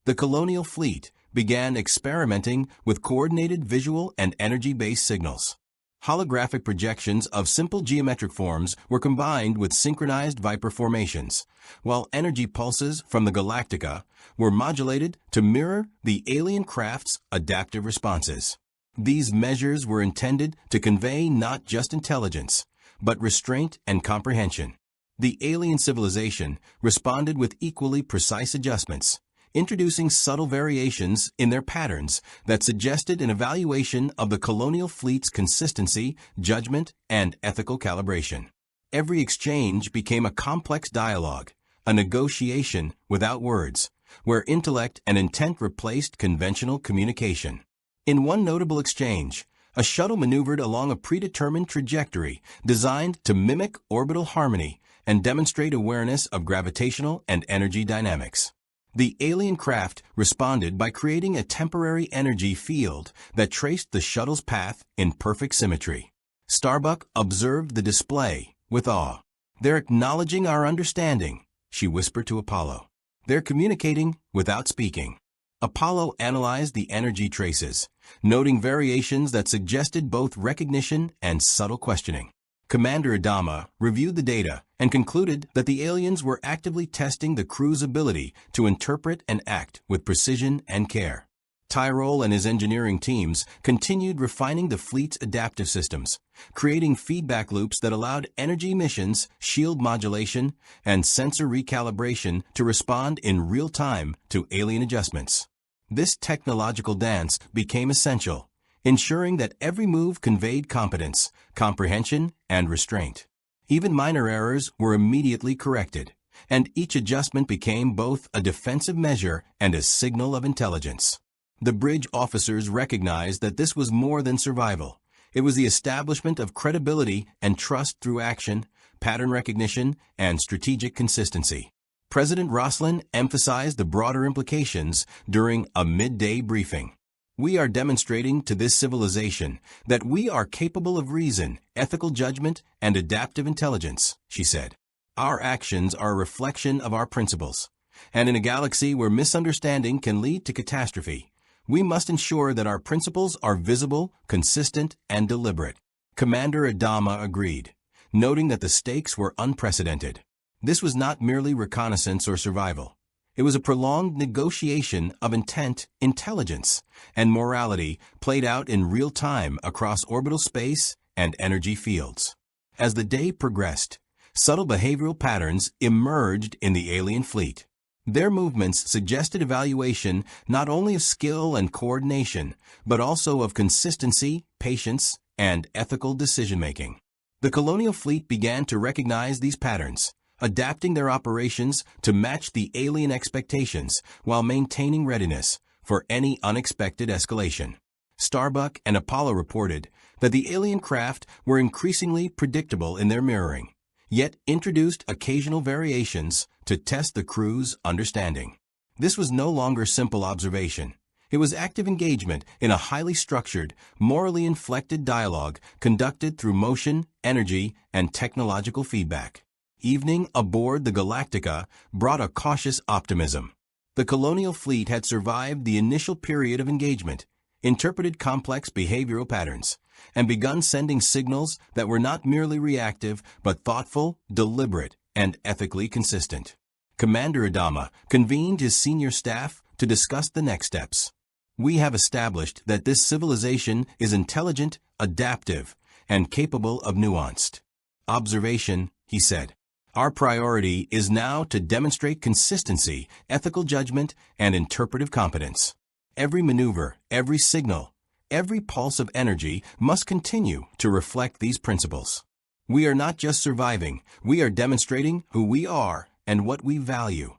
The Colonial fleet began experimenting with coordinated visual and energy-based signals. Holographic projections of simple geometric forms were combined with synchronized Viper formations, while energy pulses from the Galactica were modulated to mirror the alien craft's adaptive responses. These measures were intended to convey not just intelligence, but restraint and comprehension. The alien civilization responded with equally precise adjustments, introducing subtle variations in their patterns that suggested an evaluation of the Colonial fleet's consistency, judgment, and ethical calibration. Every exchange became a complex dialogue, a negotiation without words, where intellect and intent replaced conventional communication. In one notable exchange, a shuttle maneuvered along a predetermined trajectory designed to mimic orbital harmony and demonstrate awareness of gravitational and energy dynamics. The alien craft responded by creating a temporary energy field that traced the shuttle's path in perfect symmetry. Starbuck observed the display with awe. "They're acknowledging our understanding," she whispered to Apollo. "They're communicating without speaking." Apollo analyzed the energy traces, noting variations that suggested both recognition and subtle questioning. Commander Adama reviewed the data and concluded that the aliens were actively testing the crew's ability to interpret and act with precision and care. Tyrol and his engineering teams continued refining the fleet's adaptive systems, creating feedback loops that allowed energy emissions, shield modulation, and sensor recalibration to respond in real time to alien adjustments. This technological dance became essential, ensuring that every move conveyed competence, comprehension, and restraint. Even minor errors were immediately corrected, and each adjustment became both a defensive measure and a signal of intelligence. The bridge officers recognized that this was more than survival. It was the establishment of credibility and trust through action, pattern recognition, and strategic consistency. President Roslin emphasized the broader implications during a midday briefing. "We are demonstrating to this civilization that we are capable of reason, ethical judgment, and adaptive intelligence," she said. "Our actions are a reflection of our principles, and in a galaxy where misunderstanding can lead to catastrophe, we must ensure that our principles are visible, consistent, and deliberate." Commander Adama agreed, noting that the stakes were unprecedented. This was not merely reconnaissance or survival. It was a prolonged negotiation of intent, intelligence, and morality played out in real time across orbital space and energy fields. As the day progressed, subtle behavioral patterns emerged in the alien fleet. Their movements suggested evaluation not only of skill and coordination, but also of consistency, patience, and ethical decision-making. The Colonial fleet began to recognize these patterns, adapting their operations to match the alien expectations while maintaining readiness for any unexpected escalation. Starbuck and Apollo reported that the alien craft were increasingly predictable in their mirroring, yet introduced occasional variations to test the crew's understanding. This was no longer simple observation. It was active engagement in a highly structured, morally inflected dialogue conducted through motion, energy, and technological feedback. Evening aboard the Galactica brought a cautious optimism. The Colonial fleet had survived the initial period of engagement, interpreted complex behavioral patterns, and begun sending signals that were not merely reactive but thoughtful, deliberate, and ethically consistent. Commander Adama convened his senior staff to discuss the next steps. "We have established that this civilization is intelligent, adaptive, and capable of nuanced observation," he said. "Our priority is now to demonstrate consistency, ethical judgment, and interpretive competence. Every maneuver, every signal, every pulse of energy must continue to reflect these principles. We are not just surviving, we are demonstrating who we are and what we value."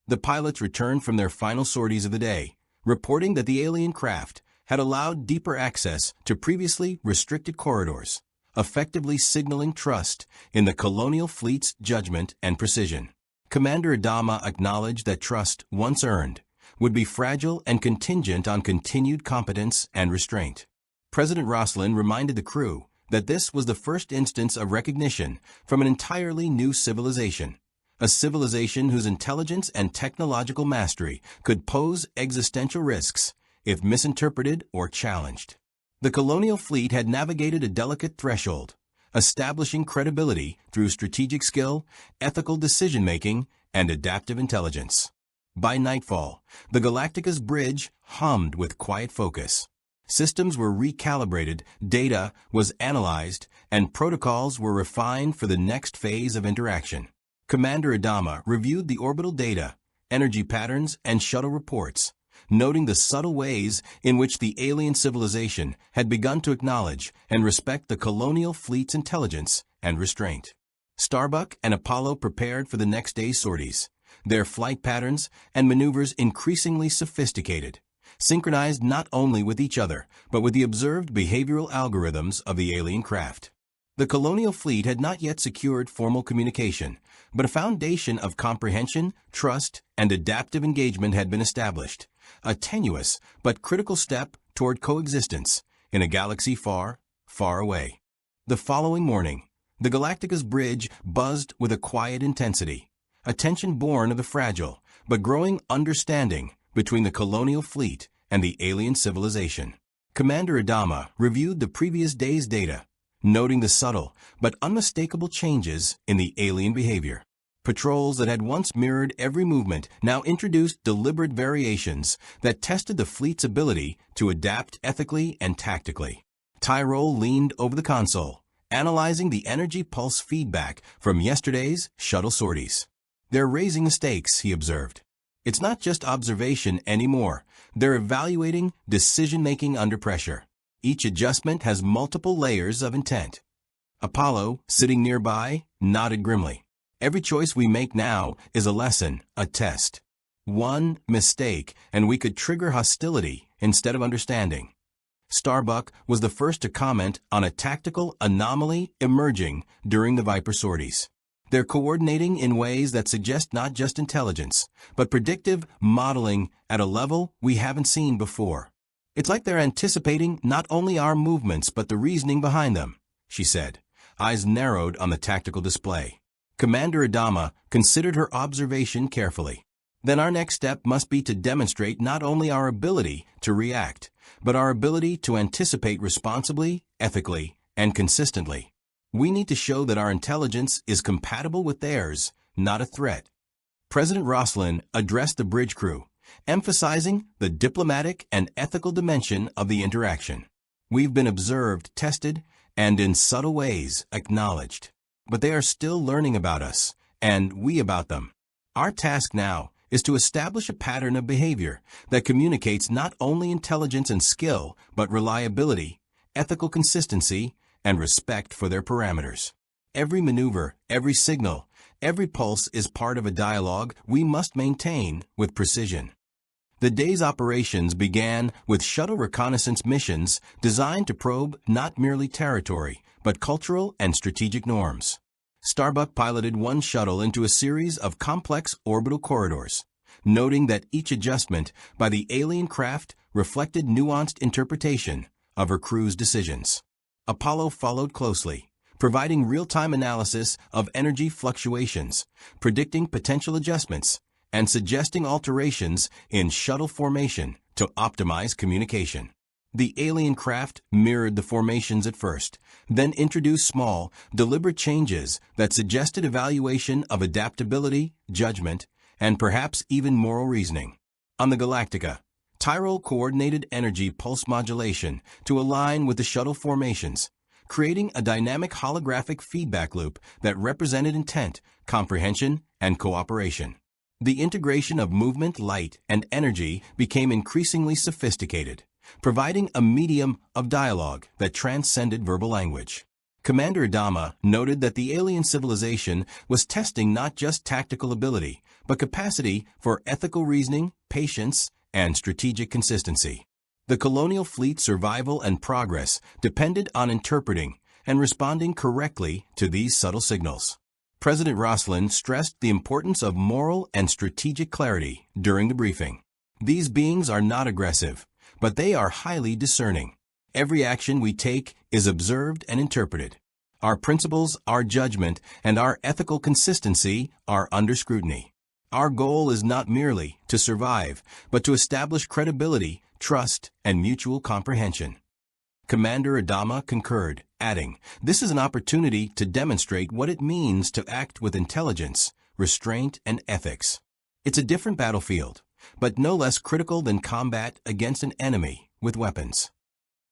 The pilots returned from their final sorties of the day, reporting that the alien craft had allowed deeper access to previously restricted corridors, effectively signaling trust in the Colonial fleet's judgment and precision. Commander Adama acknowledged that trust, once earned, would be fragile and contingent on continued competence and restraint. President Roslin reminded the crew that this was the first instance of recognition from an entirely new civilization, a civilization whose intelligence and technological mastery could pose existential risks if misinterpreted or challenged. The Colonial fleet had navigated a delicate threshold, establishing credibility through strategic skill, ethical decision-making, and adaptive intelligence. By nightfall, the Galactica's bridge hummed with quiet focus. Systems were recalibrated, data was analyzed, and protocols were refined for the next phase of interaction. Commander Adama reviewed the orbital data, energy patterns, and shuttle reports, noting the subtle ways in which the alien civilization had begun to acknowledge and respect the Colonial fleet's intelligence and restraint. Starbuck and Apollo prepared for the next day's sorties, their flight patterns and maneuvers increasingly sophisticated, synchronized not only with each other, but with the observed behavioral algorithms of the alien craft. The Colonial fleet had not yet secured formal communication, but a foundation of comprehension, trust, and adaptive engagement had been established, a tenuous but critical step toward coexistence in a galaxy far, far away. The following morning, the Galactica's bridge buzzed with a quiet intensity, a tension born of the fragile but growing understanding between the Colonial fleet and the alien civilization. Commander Adama reviewed the previous day's data, noting the subtle but unmistakable changes in the alien behavior. Patrols that had once mirrored every movement now introduced deliberate variations that tested the fleet's ability to adapt ethically and tactically. Tyrol leaned over the console, analyzing the energy pulse feedback from yesterday's shuttle sorties. "They're raising the stakes," he observed. "It's not just observation anymore. They're evaluating decision-making under pressure. Each adjustment has multiple layers of intent." Apollo, sitting nearby, nodded grimly. "Every choice we make now is a lesson, a test. One mistake, and we could trigger hostility instead of understanding." Starbuck was the first to comment on a tactical anomaly emerging during the Viper sorties. "They're coordinating in ways that suggest not just intelligence, but predictive modeling at a level we haven't seen before. It's like they're anticipating not only our movements but the reasoning behind them," she said, eyes narrowed on the tactical display. Commander Adama considered her observation carefully. "Then our next step must be to demonstrate not only our ability to react, but our ability to anticipate responsibly, ethically, and consistently. We need to show that our intelligence is compatible with theirs, not a threat." President Roslin addressed the bridge crew, emphasizing the diplomatic and ethical dimension of the interaction. "We've been observed, tested, and in subtle ways acknowledged. But they are still learning about us, and we about them. Our task now is to establish a pattern of behavior that communicates not only intelligence and skill, but reliability, ethical consistency, and respect for their parameters. Every maneuver, every signal, every pulse is part of a dialogue we must maintain with precision." The day's operations began with shuttle reconnaissance missions designed to probe not merely territory, but cultural and strategic norms. Starbuck piloted one shuttle into a series of complex orbital corridors, noting that each adjustment by the alien craft reflected nuanced interpretation of her crew's decisions. Apollo followed closely, providing real-time analysis of energy fluctuations, predicting potential adjustments, and suggesting alterations in shuttle formation to optimize communication. The alien craft mirrored the formations at first, then introduced small, deliberate changes that suggested evaluation of adaptability, judgment, and perhaps even moral reasoning. On the Galactica, Tyrol coordinated energy pulse modulation to align with the shuttle formations, creating a dynamic holographic feedback loop that represented intent, comprehension, and cooperation. The integration of movement, light, and energy became increasingly sophisticated, providing a medium of dialogue that transcended verbal language. Commander Adama noted that the alien civilization was testing not just tactical ability, but capacity for ethical reasoning, patience, and strategic consistency. The Colonial fleet's survival and progress depended on interpreting and responding correctly to these subtle signals. President Roslin stressed the importance of moral and strategic clarity during the briefing. "These beings are not aggressive, but they are highly discerning. Every action we take is observed and interpreted. Our principles, our judgment, and our ethical consistency are under scrutiny. Our goal is not merely to survive, but to establish credibility, trust, and mutual comprehension." Commander Adama concurred, adding, "This is an opportunity to demonstrate what it means to act with intelligence, restraint, and ethics. It's a different battlefield, but no less critical than combat against an enemy with weapons."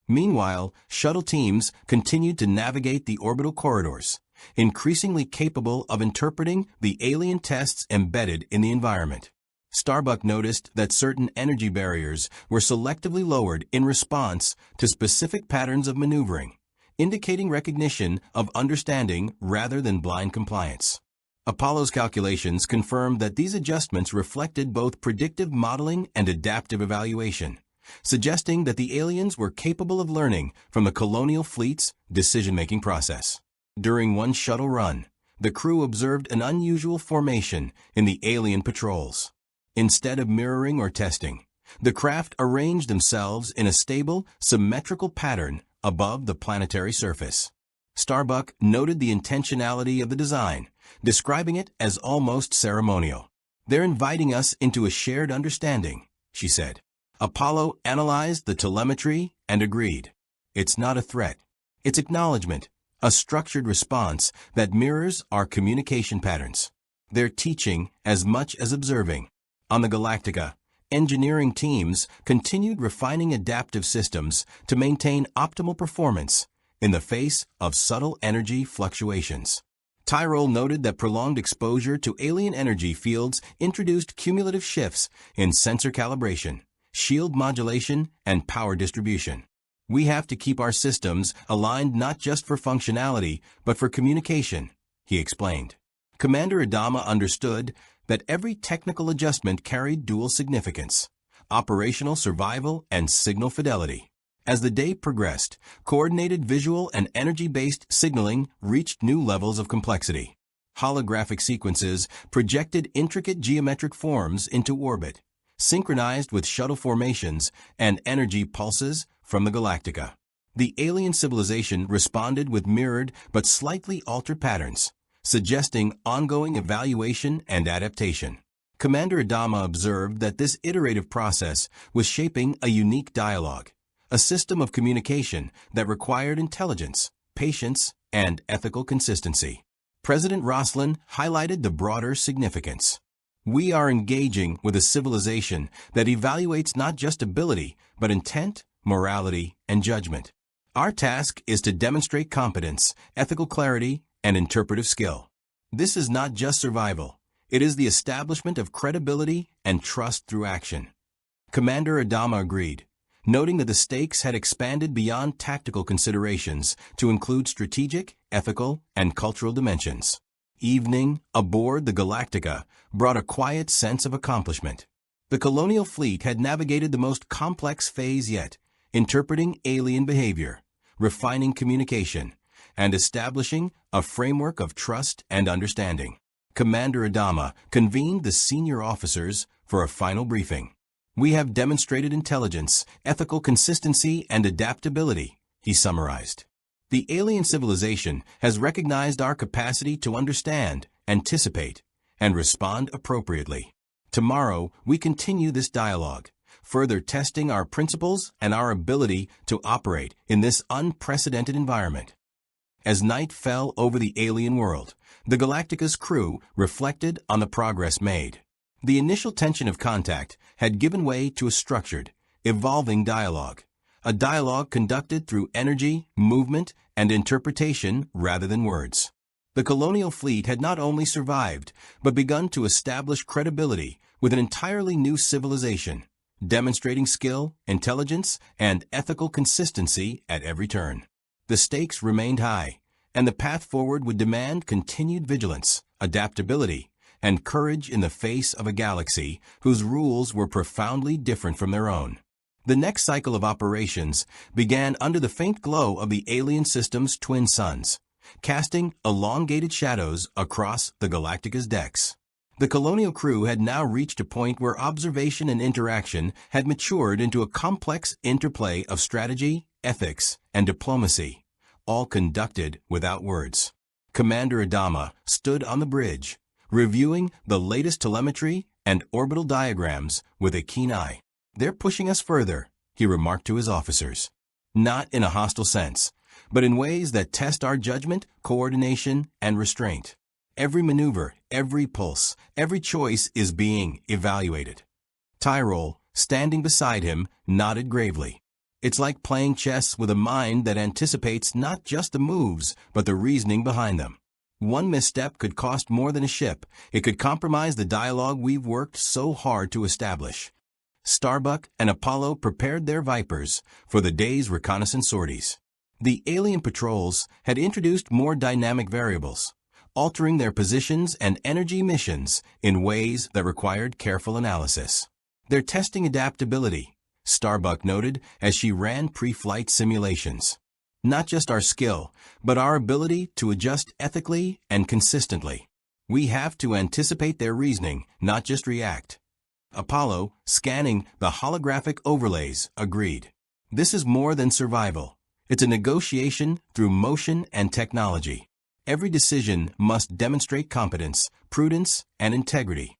Meanwhile, shuttle teams continued to navigate the orbital corridors, increasingly capable of interpreting the alien tests embedded in the environment. Starbuck noticed that certain energy barriers were selectively lowered in response to specific patterns of maneuvering, indicating recognition of understanding rather than blind compliance. Apollo's calculations confirmed that these adjustments reflected both predictive modeling and adaptive evaluation, suggesting that the aliens were capable of learning from the Colonial fleet's decision-making process. During one shuttle run, the crew observed an unusual formation in the alien patrols. Instead of mirroring or testing, the craft arranged themselves in a stable, symmetrical pattern above the planetary surface. Starbuck noted the intentionality of the design, describing it as almost ceremonial. "They're inviting us into a shared understanding," she said. Apollo analyzed the telemetry and agreed. "It's not a threat. It's acknowledgement, a structured response that mirrors our communication patterns." They're teaching as much as observing. On the Galactica, engineering teams continued refining adaptive systems to maintain optimal performance in the face of subtle energy fluctuations. Tyrol noted that prolonged exposure to alien energy fields introduced cumulative shifts in sensor calibration, shield modulation, and power distribution. We have to keep our systems aligned not just for functionality, but for communication, he explained. Commander Adama understood that every technical adjustment carried dual significance: operational survival and signal fidelity. As the day progressed, coordinated visual and energy-based signaling reached new levels of complexity. Holographic sequences projected intricate geometric forms into orbit, synchronized with shuttle formations and energy pulses from the Galactica. The alien civilization responded with mirrored but slightly altered patterns, suggesting ongoing evaluation and adaptation. Commander Adama observed that this iterative process was shaping a unique dialogue, a system of communication that required intelligence, patience, and ethical consistency. President Roslin highlighted the broader significance. We are engaging with a civilization that evaluates not just ability, but intent, morality, and judgment. Our task is to demonstrate competence, ethical clarity, and interpretive skill. This is not just survival. It is the establishment of credibility and trust through action. Commander Adama agreed, noting that the stakes had expanded beyond tactical considerations to include strategic, ethical, and cultural dimensions. Evening, aboard the Galactica, brought a quiet sense of accomplishment. The Colonial fleet had navigated the most complex phase yet, interpreting alien behavior, refining communication, and establishing a framework of trust and understanding. Commander Adama convened the senior officers for a final briefing. We have demonstrated intelligence, ethical consistency, and adaptability, he summarized. The alien civilization has recognized our capacity to understand, anticipate, and respond appropriately. Tomorrow, we continue this dialogue, further testing our principles and our ability to operate in this unprecedented environment. As night fell over the alien world, the Galactica's crew reflected on the progress made. The initial tension of contact had given way to a structured, evolving dialogue, a dialogue conducted through energy, movement, and interpretation rather than words. The Colonial fleet had not only survived, but begun to establish credibility with an entirely new civilization, demonstrating skill, intelligence, and ethical consistency at every turn. The stakes remained high, and the path forward would demand continued vigilance, adaptability, and courage in the face of a galaxy whose rules were profoundly different from their own. The next cycle of operations began under the faint glow of the alien system's twin suns, casting elongated shadows across the Galactica's decks. The Colonial crew had now reached a point where observation and interaction had matured into a complex interplay of strategy, ethics, and diplomacy, all conducted without words. Commander Adama stood on the bridge, reviewing the latest telemetry and orbital diagrams with a keen eye. "They're pushing us further," he remarked to his officers. "Not in a hostile sense, but in ways that test our judgment, coordination, and restraint. Every maneuver, every pulse, every choice is being evaluated." Tyrol, standing beside him, nodded gravely. "It's like playing chess with a mind that anticipates not just the moves, but the reasoning behind them. One misstep could cost more than a ship. It could compromise the dialogue we've worked so hard to establish." Starbuck and Apollo prepared their Vipers for the day's reconnaissance sorties. The alien patrols had introduced more dynamic variables, altering their positions and energy missions in ways that required careful analysis. "They're testing adaptability," Starbuck noted as she ran pre-flight simulations. "Not just our skill, but our ability to adjust ethically and consistently. We have to anticipate their reasoning, not just react." Apollo, scanning the holographic overlays, agreed. "This is more than survival. It's a negotiation through motion and technology. Every decision must demonstrate competence, prudence, and integrity."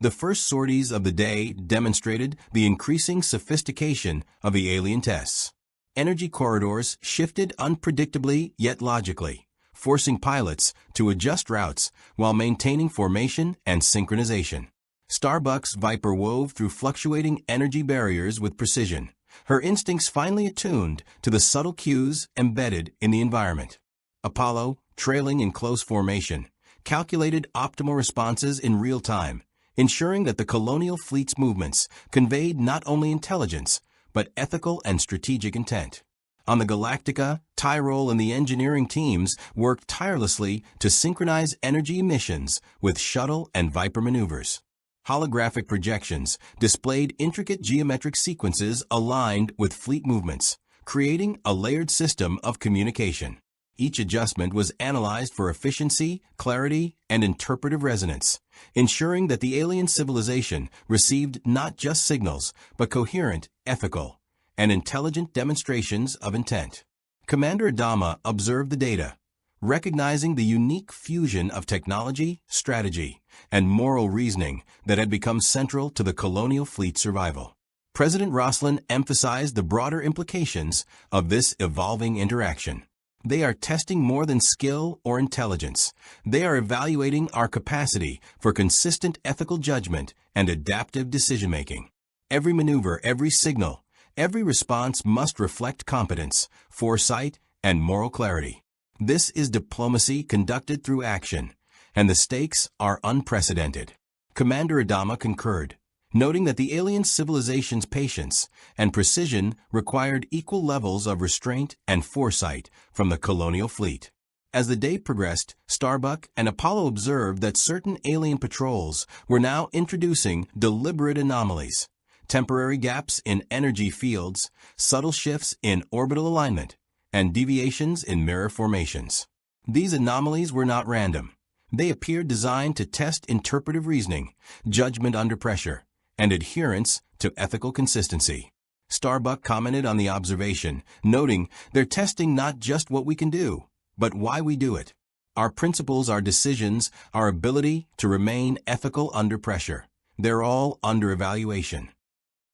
The first sorties of the day demonstrated the increasing sophistication of the alien tests. Energy corridors shifted unpredictably yet logically, forcing pilots to adjust routes while maintaining formation and synchronization. Starbuck's Viper wove through fluctuating energy barriers with precision, her instincts finely attuned to the subtle cues embedded in the environment. Apollo, trailing in close formation, calculated optimal responses in real time, ensuring that the Colonial fleet's movements conveyed not only intelligence, but ethical and strategic intent. On the Galactica, Tyrol and the engineering teams worked tirelessly to synchronize energy emissions with shuttle and Viper maneuvers. Holographic projections displayed intricate geometric sequences aligned with fleet movements, creating a layered system of communication. Each adjustment was analyzed for efficiency, clarity, and interpretive resonance, ensuring that the alien civilization received not just signals, but coherent, ethical, and intelligent demonstrations of intent. Commander Adama observed the data, recognizing the unique fusion of technology, strategy, and moral reasoning that had become central to the Colonial fleet's survival. President Roslin emphasized the broader implications of this evolving interaction. They are testing more than skill or intelligence. They are evaluating our capacity for consistent ethical judgment and adaptive decision-making. Every maneuver, every signal, every response must reflect competence, foresight, and moral clarity. This is diplomacy conducted through action, and the stakes are unprecedented. Commander Adama concurred, noting that the alien civilization's patience and precision required equal levels of restraint and foresight from the Colonial fleet. As the day progressed, Starbuck and Apollo observed that certain alien patrols were now introducing deliberate anomalies, temporary gaps in energy fields, subtle shifts in orbital alignment, and deviations in mirror formations. These anomalies were not random. They appeared designed to test interpretive reasoning, judgment under pressure, and adherence to ethical consistency. Starbuck commented on the observation, noting, "They're testing not just what we can do, but why we do it. Our principles, our decisions, our ability to remain ethical under pressure. They're all under evaluation."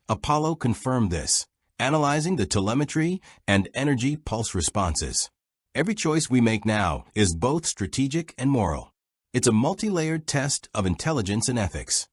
Apollo confirmed this, analyzing the telemetry and energy pulse responses. Every choice we make now is both strategic and moral. It's a multi-layered test of intelligence and ethics.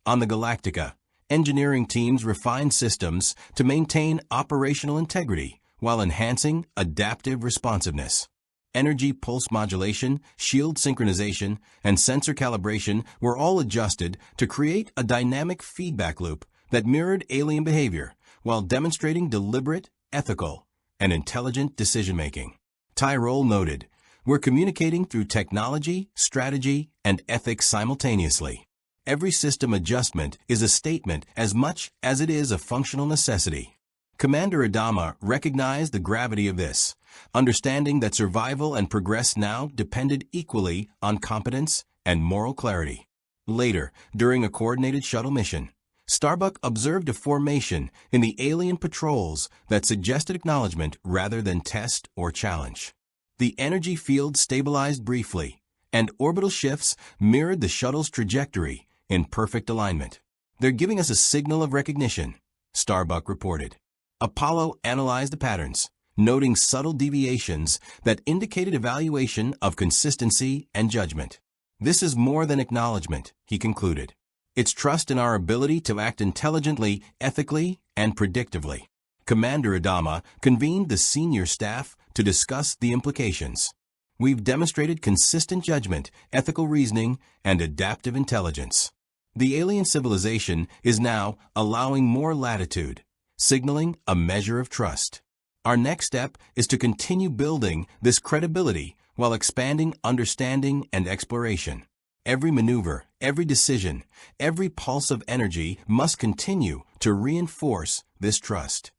On the Galactica, engineering teams refined systems to maintain operational integrity while enhancing adaptive responsiveness. Energy pulse modulation, shield synchronization, and sensor calibration were all adjusted to create a dynamic feedback loop that mirrored alien behavior while demonstrating deliberate, ethical, and intelligent decision-making. Tyrol noted, "We're communicating through technology, strategy, and ethics simultaneously. Every system adjustment is a statement as much as it is a functional necessity." Commander Adama recognized the gravity of this, understanding that survival and progress now depended equally on competence and moral clarity. Later, during a coordinated shuttle mission, Starbuck observed a formation in the alien patrols that suggested acknowledgement rather than test or challenge. The energy field stabilized briefly, and orbital shifts mirrored the shuttle's trajectory in perfect alignment. "They're giving us a signal of recognition," Starbuck reported. Apollo analyzed the patterns, noting subtle deviations that indicated evaluation of consistency and judgment. "This is more than acknowledgement," he concluded. "It's trust in our ability to act intelligently, ethically, and predictively." Commander Adama convened the senior staff to discuss the implications. "We've demonstrated consistent judgment, ethical reasoning, and adaptive intelligence. The alien civilization is now allowing more latitude, signaling a measure of trust. Our next step is to continue building this credibility while expanding understanding and exploration. Every maneuver, every decision, every pulse of energy must continue to reinforce this trust."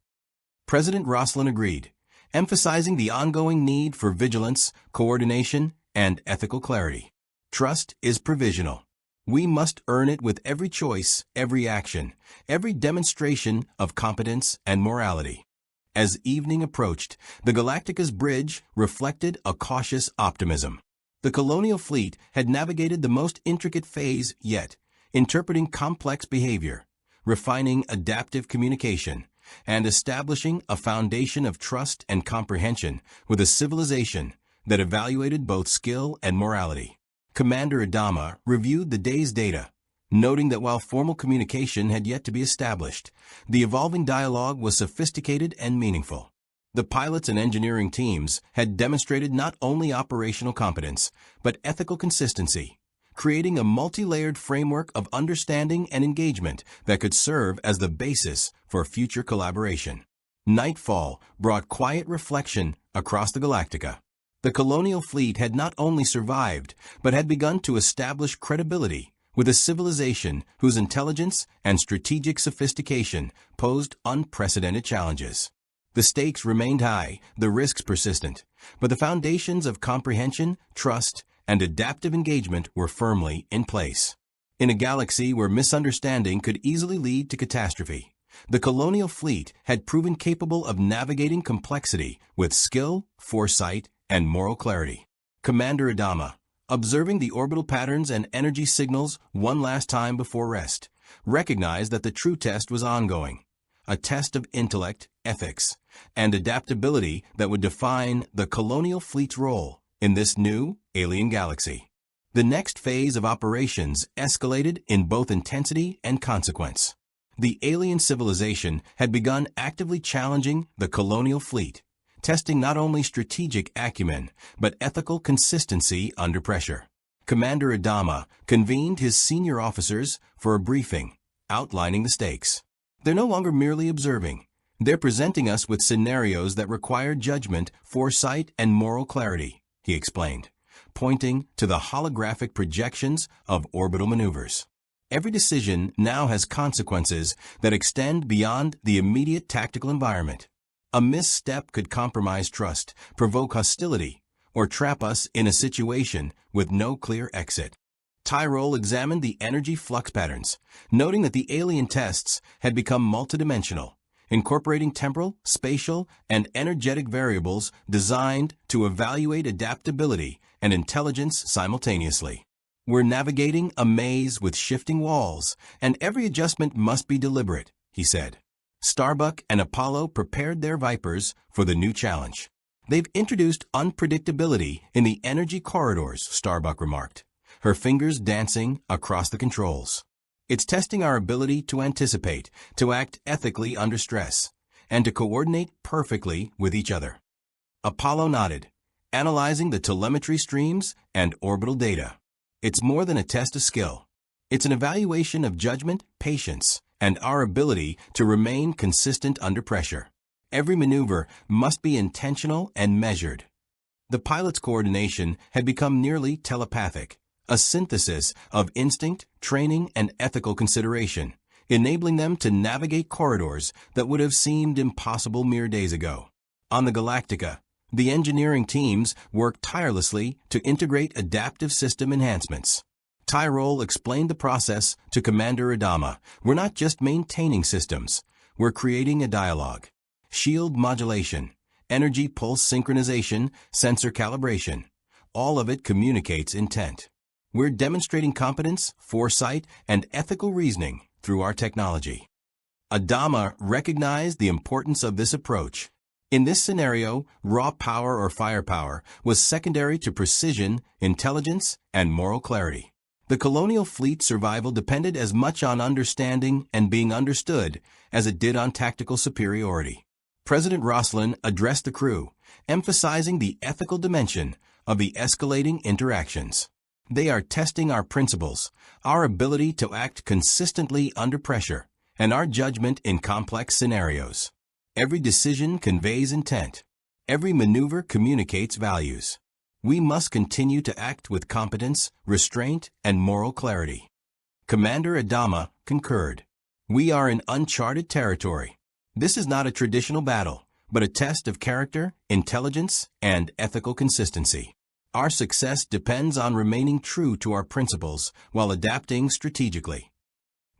President Roslin agreed, emphasizing the ongoing need for vigilance, coordination, and ethical clarity. "Trust is provisional. We must earn it with every choice, every action, every demonstration of competence and morality." As evening approached, the Galactica's bridge reflected a cautious optimism. The Colonial fleet had navigated the most intricate phase yet, interpreting complex behavior, refining adaptive communication, and establishing a foundation of trust and comprehension with a civilization that evaluated both skill and morality. Commander Adama reviewed the day's data, noting that while formal communication had yet to be established, the evolving dialogue was sophisticated and meaningful. The pilots and engineering teams had demonstrated not only operational competence, but ethical consistency, creating a multi-layered framework of understanding and engagement that could serve as the basis for future collaboration. Nightfall brought quiet reflection across the Galactica. The Colonial fleet had not only survived, but had begun to establish credibility with a civilization whose intelligence and strategic sophistication posed unprecedented challenges. The stakes remained high, the risks persistent, but the foundations of comprehension, trust, and adaptive engagement were firmly in place. In a galaxy where misunderstanding could easily lead to catastrophe, the Colonial fleet had proven capable of navigating complexity with skill, foresight, and moral clarity. Commander Adama, observing the orbital patterns and energy signals one last time before rest, recognized that the true test was ongoing, a test of intellect, ethics, and adaptability that would define the Colonial fleet's role in this new alien galaxy. The next phase of operations escalated in both intensity and consequence. The alien civilization had begun actively challenging the Colonial fleet, testing not only strategic acumen, but ethical consistency under pressure. Commander Adama convened his senior officers for a briefing, outlining the stakes. They're no longer merely observing. They're presenting us with scenarios that require judgment, foresight, and moral clarity, he explained, pointing to the holographic projections of orbital maneuvers. Every decision now has consequences that extend beyond the immediate tactical environment. A misstep could compromise trust, provoke hostility, or trap us in a situation with no clear exit. Tyrol examined the energy flux patterns, noting that the alien tests had become multidimensional, incorporating temporal, spatial, and energetic variables designed to evaluate adaptability and intelligence simultaneously. We're navigating a maze with shifting walls, and every adjustment must be deliberate, he said. Starbuck and Apollo prepared their Vipers for the new challenge. They've introduced unpredictability in the energy corridors, Starbuck remarked, her fingers dancing across the controls. It's testing our ability to anticipate, to act ethically under stress, and to coordinate perfectly with each other. Apollo nodded, analyzing the telemetry streams and orbital data. It's more than a test of skill. It's an evaluation of judgment, patience, and our ability to remain consistent under pressure. Every maneuver must be intentional and measured. The pilot's coordination had become nearly telepathic, a synthesis of instinct, training, and ethical consideration, enabling them to navigate corridors that would have seemed impossible mere days ago. On the Galactica, the engineering teams worked tirelessly to integrate adaptive system enhancements. Tyrol explained the process to Commander Adama. We're not just maintaining systems, we're creating a dialogue. Shield modulation, energy pulse synchronization, sensor calibration, all of it communicates intent. We're demonstrating competence, foresight, and ethical reasoning through our technology. Adama recognized the importance of this approach. In this scenario, raw power or firepower was secondary to precision, intelligence, and moral clarity. The Colonial fleet's survival depended as much on understanding and being understood as it did on tactical superiority. President Roslin addressed the crew, emphasizing the ethical dimension of the escalating interactions. They are testing our principles, our ability to act consistently under pressure, and our judgment in complex scenarios. Every decision conveys intent. Every maneuver communicates values. We must continue to act with competence, restraint, and moral clarity. Commander Adama concurred. We are in uncharted territory. This is not a traditional battle, but a test of character, intelligence, and ethical consistency. Our success depends on remaining true to our principles while adapting strategically.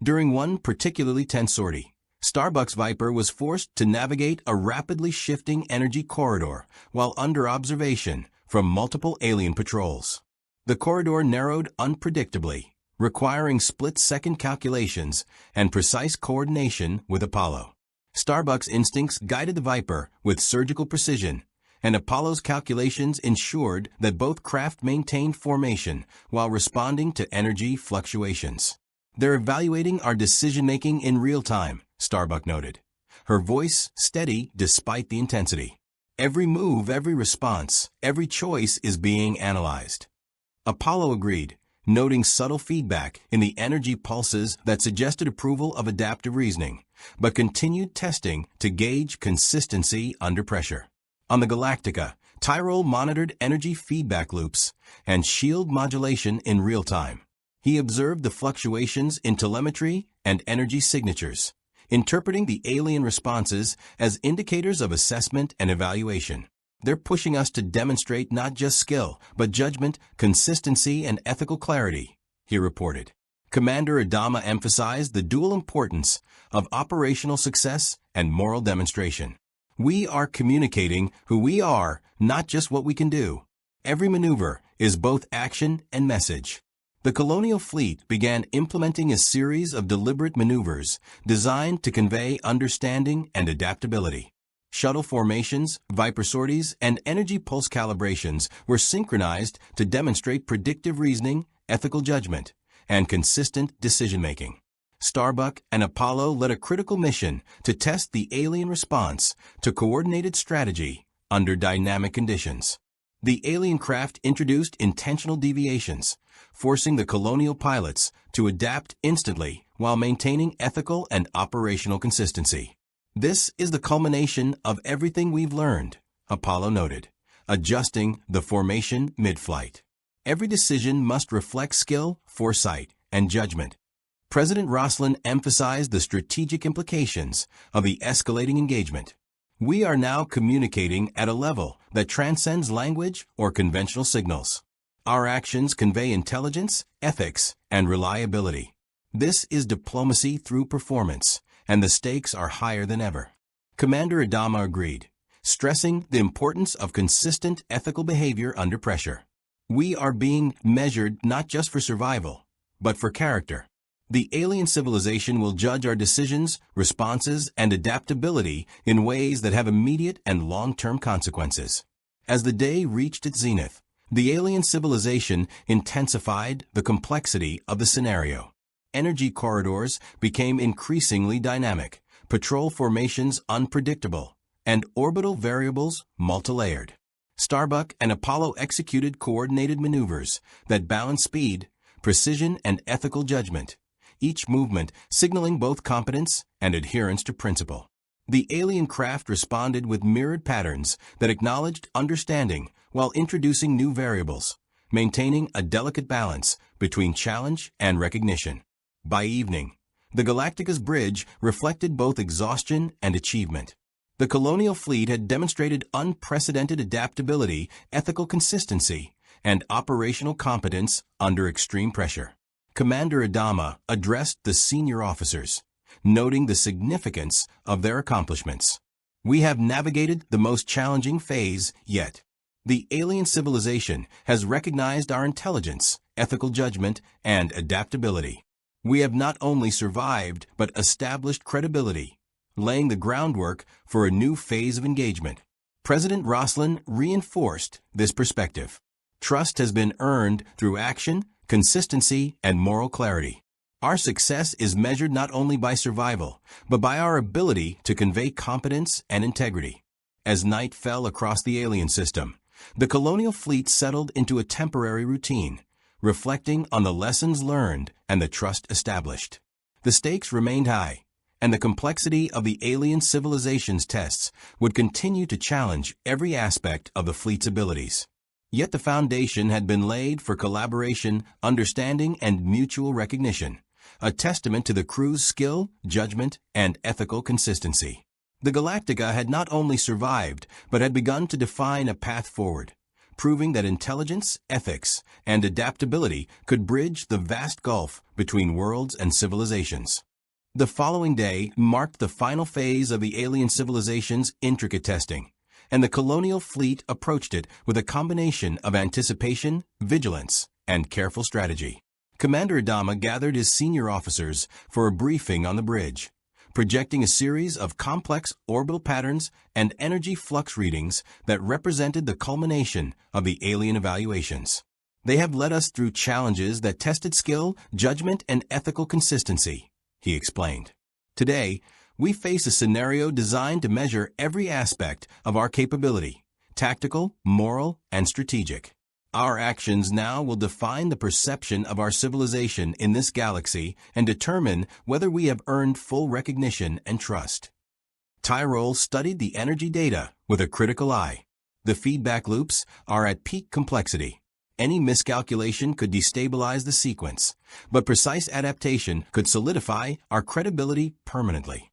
During one particularly tense sortie, Starbuck's Viper was forced to navigate a rapidly shifting energy corridor while under observation from multiple alien patrols. The corridor narrowed unpredictably, requiring split-second calculations and precise coordination with Apollo. Starbuck's instincts guided the Viper with surgical precision, and Apollo's calculations ensured that both craft maintained formation while responding to energy fluctuations. "They're evaluating our decision-making in real time," Starbuck noted, her voice steady despite the intensity. "Every move, every response, every choice is being analyzed." Apollo agreed, noting subtle feedback in the energy pulses that suggested approval of adaptive reasoning, but continued testing to gauge consistency under pressure. On the Galactica, Tyrol monitored energy feedback loops and shield modulation in real time. He observed the fluctuations in telemetry and energy signatures, interpreting the alien responses as indicators of assessment and evaluation. "They're pushing us to demonstrate not just skill, but judgment, consistency, and ethical clarity," he reported. Commander Adama emphasized the dual importance of operational success and moral demonstration. "We are communicating who we are, not just what we can do." Every maneuver is both action and message. The Colonial fleet began implementing a series of deliberate maneuvers designed to convey understanding and adaptability. Shuttle formations, Viper sorties, and energy pulse calibrations were synchronized to demonstrate predictive reasoning, ethical judgment, and consistent decision-making. Starbuck and Apollo led a critical mission to test the alien response to coordinated strategy under dynamic conditions. The alien craft introduced intentional deviations, forcing the Colonial pilots to adapt instantly while maintaining ethical and operational consistency. "This is the culmination of everything we've learned," Apollo noted, adjusting the formation mid-flight. "Every decision must reflect skill, foresight, and judgment." President Roslin emphasized the strategic implications of the escalating engagement. "We are now communicating at a level that transcends language or conventional signals. Our actions convey intelligence, ethics, and reliability. This is diplomacy through performance, and the stakes are higher than ever." Commander Adama agreed, stressing the importance of consistent ethical behavior under pressure. "We are being measured not just for survival, but for character. The alien civilization will judge our decisions, responses, and adaptability in ways that have immediate and long-term consequences." As the day reached its zenith, the alien civilization intensified the complexity of the scenario. Energy corridors became increasingly dynamic, patrol formations unpredictable, and orbital variables multilayered. Starbuck and Apollo executed coordinated maneuvers that balanced speed, precision, and ethical judgment, each movement signaling both competence and adherence to principle. The alien craft responded with mirrored patterns that acknowledged understanding while introducing new variables, maintaining a delicate balance between challenge and recognition. By evening, the Galactica's bridge reflected both exhaustion and achievement. The Colonial fleet had demonstrated unprecedented adaptability, ethical consistency, and operational competence under extreme pressure. Commander Adama addressed the senior officers, noting the significance of their accomplishments. "We have navigated the most challenging phase yet. The alien civilization has recognized our intelligence, ethical judgment, and adaptability. We have not only survived but established credibility, laying the groundwork for a new phase of engagement." President Roslin reinforced this perspective. "Trust has been earned through action, consistency, and moral clarity. Our success is measured not only by survival, but by our ability to convey competence and integrity." As night fell across the alien system, the Colonial fleet settled into a temporary routine, reflecting on the lessons learned and the trust established. The stakes remained high, and the complexity of the alien civilization's tests would continue to challenge every aspect of the fleet's abilities. Yet the foundation had been laid for collaboration, understanding, and mutual recognition, a testament to the crew's skill, judgment, and ethical consistency. The Galactica had not only survived, but had begun to define a path forward, proving that intelligence, ethics, and adaptability could bridge the vast gulf between worlds and civilizations. The following day marked the final phase of the alien civilization's intricate testing, and the Colonial fleet approached it with a combination of anticipation, vigilance, and careful strategy. Commander Adama gathered his senior officers for a briefing on the bridge, projecting a series of complex orbital patterns and energy flux readings that represented the culmination of the alien evaluations. They have led us through challenges that tested skill, judgment, and ethical consistency, he explained. Today, we face a scenario designed to measure every aspect of our capability, tactical, moral, and strategic. Our actions now will define the perception of our civilization in this galaxy and determine whether we have earned full recognition and trust. Tyrol studied the energy data with a critical eye. The feedback loops are at peak complexity. Any miscalculation could destabilize the sequence, but precise adaptation could solidify our credibility permanently.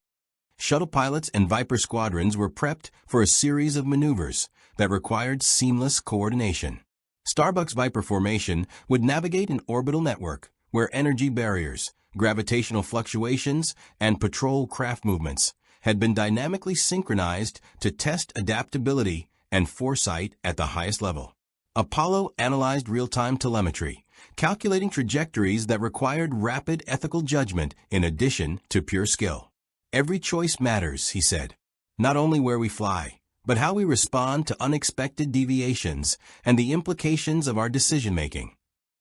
Shuttle pilots and Viper squadrons were prepped for a series of maneuvers that required seamless coordination. Starbuck's Viper formation would navigate an orbital network where energy barriers, gravitational fluctuations, and patrol craft movements had been dynamically synchronized to test adaptability and foresight at the highest level. Apollo analyzed real-time telemetry, calculating trajectories that required rapid ethical judgment in addition to pure skill. Every choice matters, he said, not only where we fly, but how we respond to unexpected deviations and the implications of our decision-making.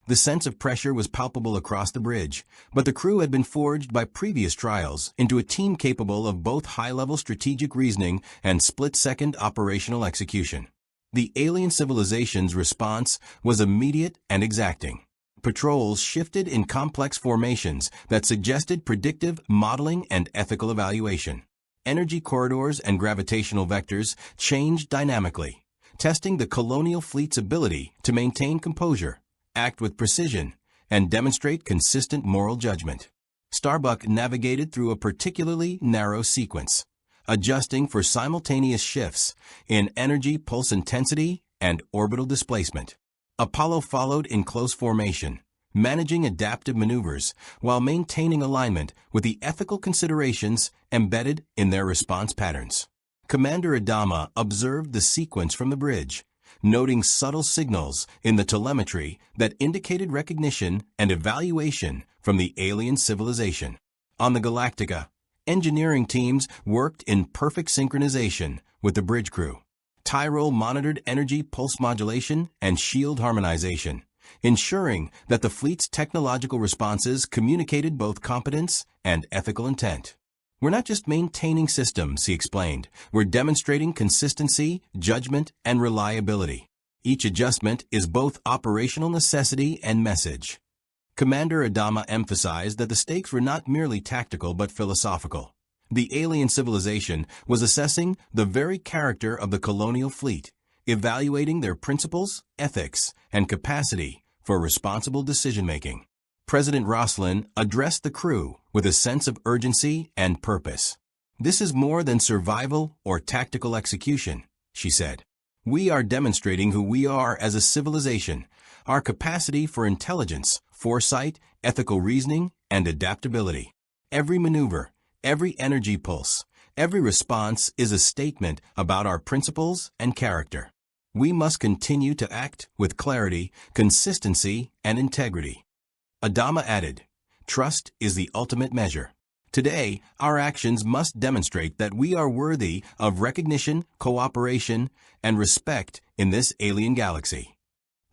The sense of pressure was palpable across the bridge, but the crew had been forged by previous trials into a team capable of both high-level strategic reasoning and split-second operational execution. The alien civilization's response was immediate and exacting. Patrols shifted in complex formations that suggested predictive modeling and ethical evaluation. Energy corridors and gravitational vectors changed dynamically, testing the Colonial fleet's ability to maintain composure, act with precision, and demonstrate consistent moral judgment. Starbuck navigated through a particularly narrow sequence, adjusting for simultaneous shifts in energy pulse intensity and orbital displacement. Apollo followed in close formation, managing adaptive maneuvers while maintaining alignment with the ethical considerations embedded in their response patterns. Commander Adama observed the sequence from the bridge, noting subtle signals in the telemetry that indicated recognition and evaluation from the alien civilization. On the Galactica, engineering teams worked in perfect synchronization with the bridge crew. Tyrol monitored energy pulse modulation and shield harmonization, ensuring that the fleet's technological responses communicated both competence and ethical intent. We're not just maintaining systems, he explained. We're demonstrating consistency, judgment, and reliability. Each adjustment is both operational necessity and message. Commander Adama emphasized that the stakes were not merely tactical but philosophical. The alien civilization was assessing the very character of the colonial fleet, evaluating their principles, ethics, and capacity for responsible decision-making. President Roslin addressed the crew with a sense of urgency and purpose. "This is more than survival or tactical execution," she said. "We are demonstrating who we are as a civilization, our capacity for intelligence, foresight, ethical reasoning, and adaptability. Every maneuver, every energy pulse, every response is a statement about our principles and character. We must continue to act with clarity, consistency, and integrity." Adama added, "Trust is the ultimate measure. Today, our actions must demonstrate that we are worthy of recognition, cooperation, and respect in this alien galaxy."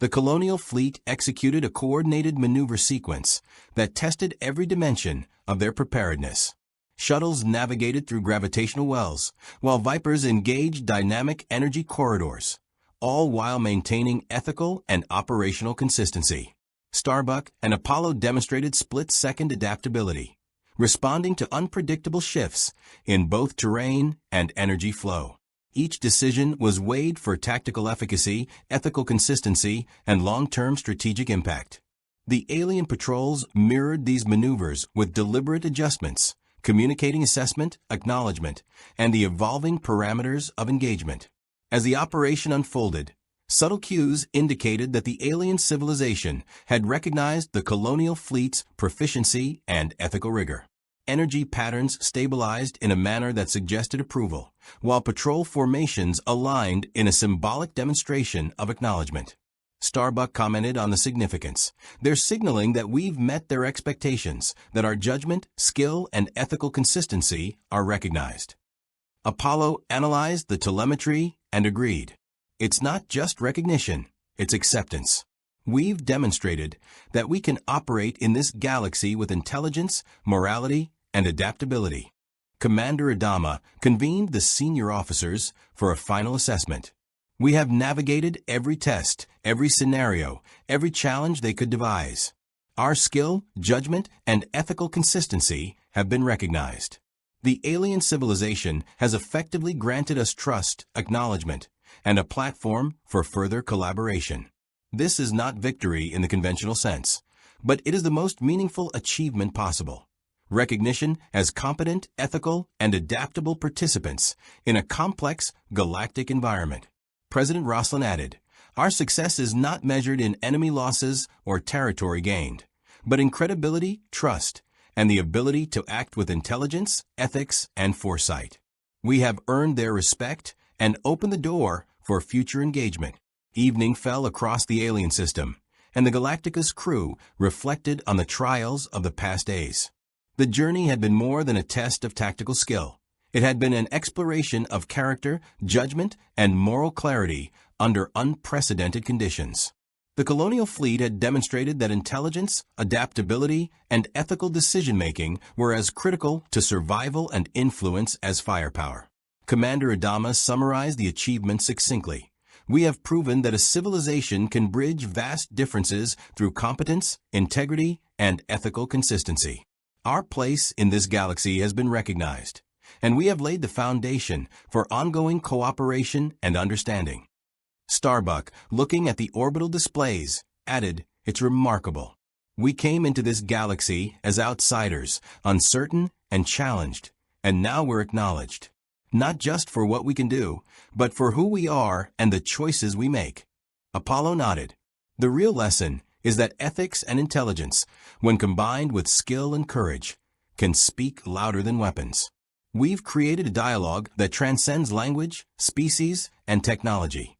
The Colonial fleet executed a coordinated maneuver sequence that tested every dimension of their preparedness. Shuttles navigated through gravitational wells, while Vipers engaged dynamic energy corridors, all while maintaining ethical and operational consistency. Starbuck and Apollo demonstrated split-second adaptability, responding to unpredictable shifts in both terrain and energy flow. Each decision was weighed for tactical efficacy, ethical consistency, and long-term strategic impact. The alien patrols mirrored these maneuvers with deliberate adjustments, communicating assessment, acknowledgement, and the evolving parameters of engagement. As the operation unfolded, subtle cues indicated that the alien civilization had recognized the colonial fleet's proficiency and ethical rigor. Energy patterns stabilized in a manner that suggested approval, while patrol formations aligned in a symbolic demonstration of acknowledgement. Starbuck commented on the significance. They're signaling that we've met their expectations, that our judgment, skill, and ethical consistency are recognized. Apollo analyzed the telemetry and agreed. It's not just recognition, it's acceptance. We've demonstrated that we can operate in this galaxy with intelligence, morality, and adaptability. Commander Adama convened the senior officers for a final assessment. We have navigated every test, every scenario, every challenge they could devise. Our skill, judgment, and ethical consistency have been recognized. The alien civilization has effectively granted us trust, acknowledgement, and a platform for further collaboration. This is not victory in the conventional sense, but it is the most meaningful achievement possible. Recognition as competent, ethical, and adaptable participants in a complex galactic environment. President Roslin added, "Our success is not measured in enemy losses or territory gained, but in credibility, trust, and the ability to act with intelligence, ethics, and foresight. We have earned their respect and opened the door for future engagement." Evening fell across the alien system, and the Galactica's crew reflected on the trials of the past days. The journey had been more than a test of tactical skill. It had been an exploration of character, judgment, and moral clarity under unprecedented conditions. The Colonial fleet had demonstrated that intelligence, adaptability, and ethical decision-making were as critical to survival and influence as firepower. Commander Adama summarized the achievement succinctly. "We have proven that a civilization can bridge vast differences through competence, integrity, and ethical consistency. Our place in this galaxy has been recognized, and we have laid the foundation for ongoing cooperation and understanding." Starbuck, looking at the orbital displays, added, "It's remarkable. We came into this galaxy as outsiders, uncertain and challenged, and now we're acknowledged. Not just for what we can do, but for who we are and the choices we make." Apollo nodded. "The real lesson is that ethics and intelligence, when combined with skill and courage, can speak louder than weapons. We've created a dialogue that transcends language, species, and technology."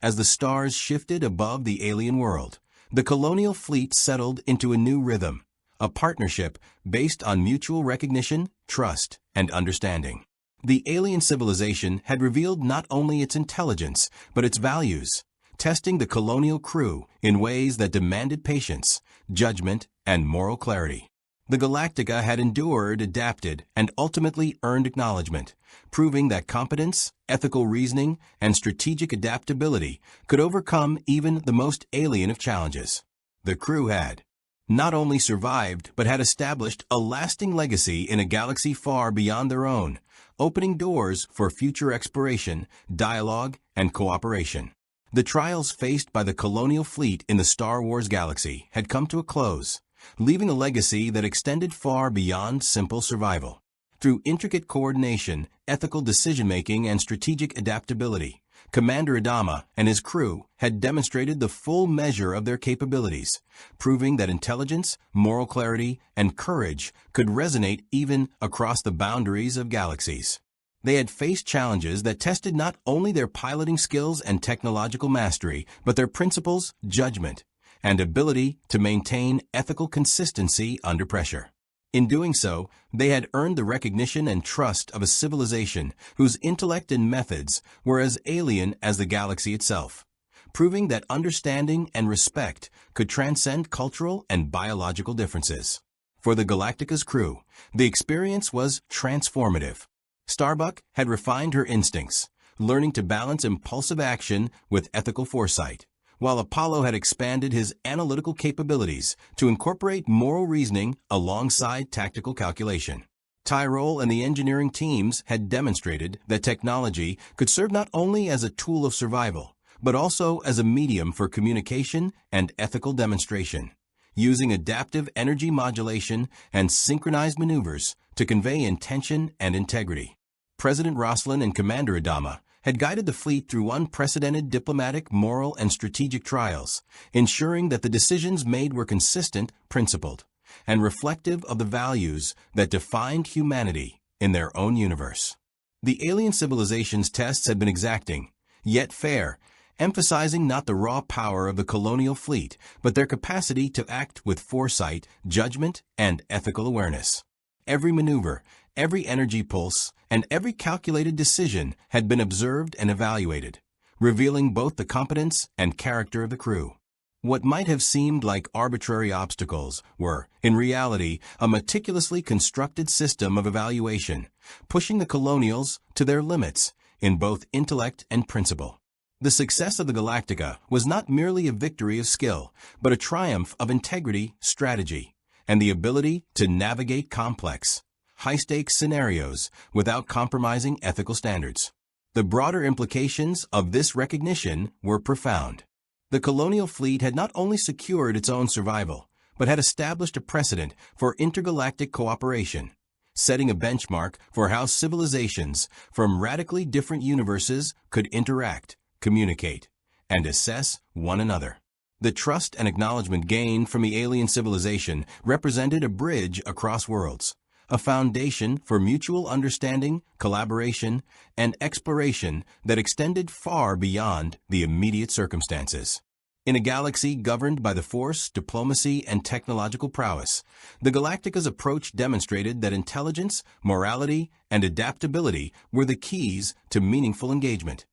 As the stars shifted above the alien world, the Colonial fleet settled into a new rhythm, a partnership based on mutual recognition, trust, and understanding. The alien civilization had revealed not only its intelligence, but its values, testing the Colonial crew in ways that demanded patience, judgment, and moral clarity. The Galactica had endured, adapted, and ultimately earned acknowledgement, proving that competence, ethical reasoning, and strategic adaptability could overcome even the most alien of challenges. The crew had not only survived, but had established a lasting legacy in a galaxy far beyond their own, opening doors for future exploration, dialogue, and cooperation. The trials faced by the Colonial fleet in the Star Wars galaxy had come to a close, leaving a legacy that extended far beyond simple survival. Through intricate coordination, ethical decision-making, and strategic adaptability, Commander Adama and his crew had demonstrated the full measure of their capabilities, proving that intelligence, moral clarity, and courage could resonate even across the boundaries of galaxies. They had faced challenges that tested not only their piloting skills and technological mastery, but their principles, judgment, and ability to maintain ethical consistency under pressure. In doing so, they had earned the recognition and trust of a civilization whose intellect and methods were as alien as the galaxy itself, proving that understanding and respect could transcend cultural and biological differences. For the Galactica's crew, the experience was transformative. Starbuck had refined her instincts, learning to balance impulsive action with ethical foresight, while Apollo had expanded his analytical capabilities to incorporate moral reasoning alongside tactical calculation. Tyrol and the engineering teams had demonstrated that technology could serve not only as a tool of survival, but also as a medium for communication and ethical demonstration, using adaptive energy modulation and synchronized maneuvers to convey intention and integrity. President Roslin and Commander Adama had guided the fleet through unprecedented diplomatic, moral, and strategic trials, ensuring that the decisions made were consistent, principled, and reflective of the values that defined humanity in their own universe. The alien civilization's tests had been exacting, yet fair, emphasizing not the raw power of the colonial fleet, but their capacity to act with foresight, judgment, and ethical awareness. Every maneuver, every energy pulse, and every calculated decision had been observed and evaluated, revealing both the competence and character of the crew. What might have seemed like arbitrary obstacles were, in reality, a meticulously constructed system of evaluation, pushing the Colonials to their limits in both intellect and principle. The success of the Galactica was not merely a victory of skill, but a triumph of integrity, strategy, and the ability to navigate complex, high-stakes scenarios without compromising ethical standards. The broader implications of this recognition were profound. The colonial fleet had not only secured its own survival, but had established a precedent for intergalactic cooperation, setting a benchmark for how civilizations from radically different universes could interact, communicate, and assess one another. The trust and acknowledgement gained from the alien civilization represented a bridge across worlds, a foundation for mutual understanding, collaboration, and exploration that extended far beyond the immediate circumstances. In a galaxy governed by the Force, diplomacy, and technological prowess, the Galactica's approach demonstrated that intelligence, morality, and adaptability were the keys to meaningful engagement,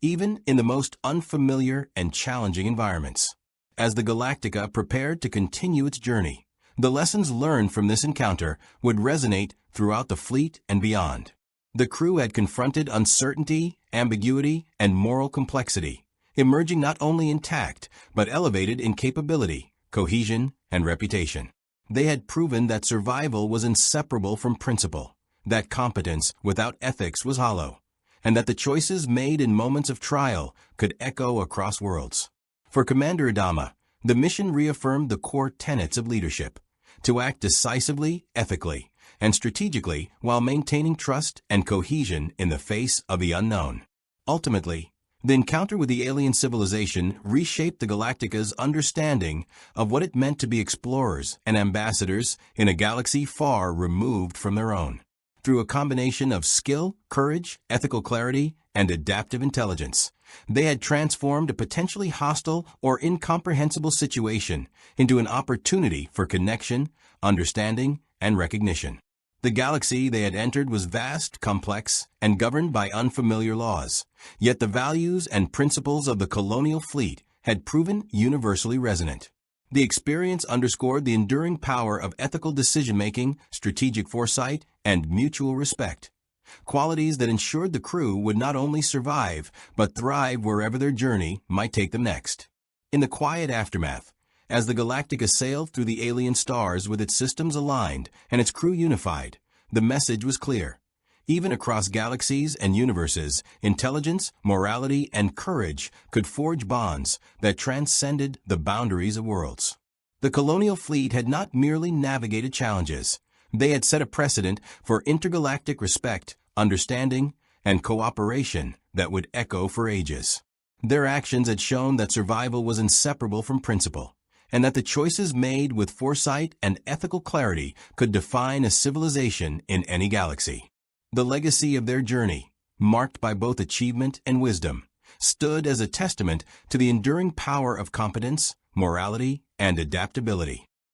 even in the most unfamiliar and challenging environments. As the Galactica prepared to continue its journey, the lessons learned from this encounter would resonate throughout the fleet and beyond. The crew had confronted uncertainty, ambiguity, and moral complexity, emerging not only intact, but elevated in capability, cohesion, and reputation. They had proven that survival was inseparable from principle, that competence without ethics was hollow, and that the choices made in moments of trial could echo across worlds. For Commander Adama, the mission reaffirmed the core tenets of leadership: to act decisively, ethically, and strategically while maintaining trust and cohesion in the face of the unknown. Ultimately, the encounter with the alien civilization reshaped the Galactica's understanding of what it meant to be explorers and ambassadors in a galaxy far removed from their own. Through a combination of skill, courage, ethical clarity, and adaptive intelligence, they had transformed a potentially hostile or incomprehensible situation into an opportunity for connection, understanding, and recognition. The galaxy they had entered was vast, complex, and governed by unfamiliar laws, yet the values and principles of the colonial fleet had proven universally resonant. The experience underscored the enduring power of ethical decision-making, strategic foresight, and mutual respect, qualities that ensured the crew would not only survive, but thrive wherever their journey might take them next. In the quiet aftermath, as the Galactica sailed through the alien stars with its systems aligned and its crew unified, the message was clear. Even across galaxies and universes, intelligence, morality, and courage could forge bonds that transcended the boundaries of worlds. The colonial fleet had not merely navigated challenges. They had set a precedent for intergalactic respect, understanding, and cooperation that would echo for ages. Their actions had shown that survival was inseparable from principle, and that the choices made with foresight and ethical clarity could define a civilization in any galaxy. The legacy of their journey, marked by both achievement and wisdom, stood as a testament to the enduring power of competence, morality, and adaptability.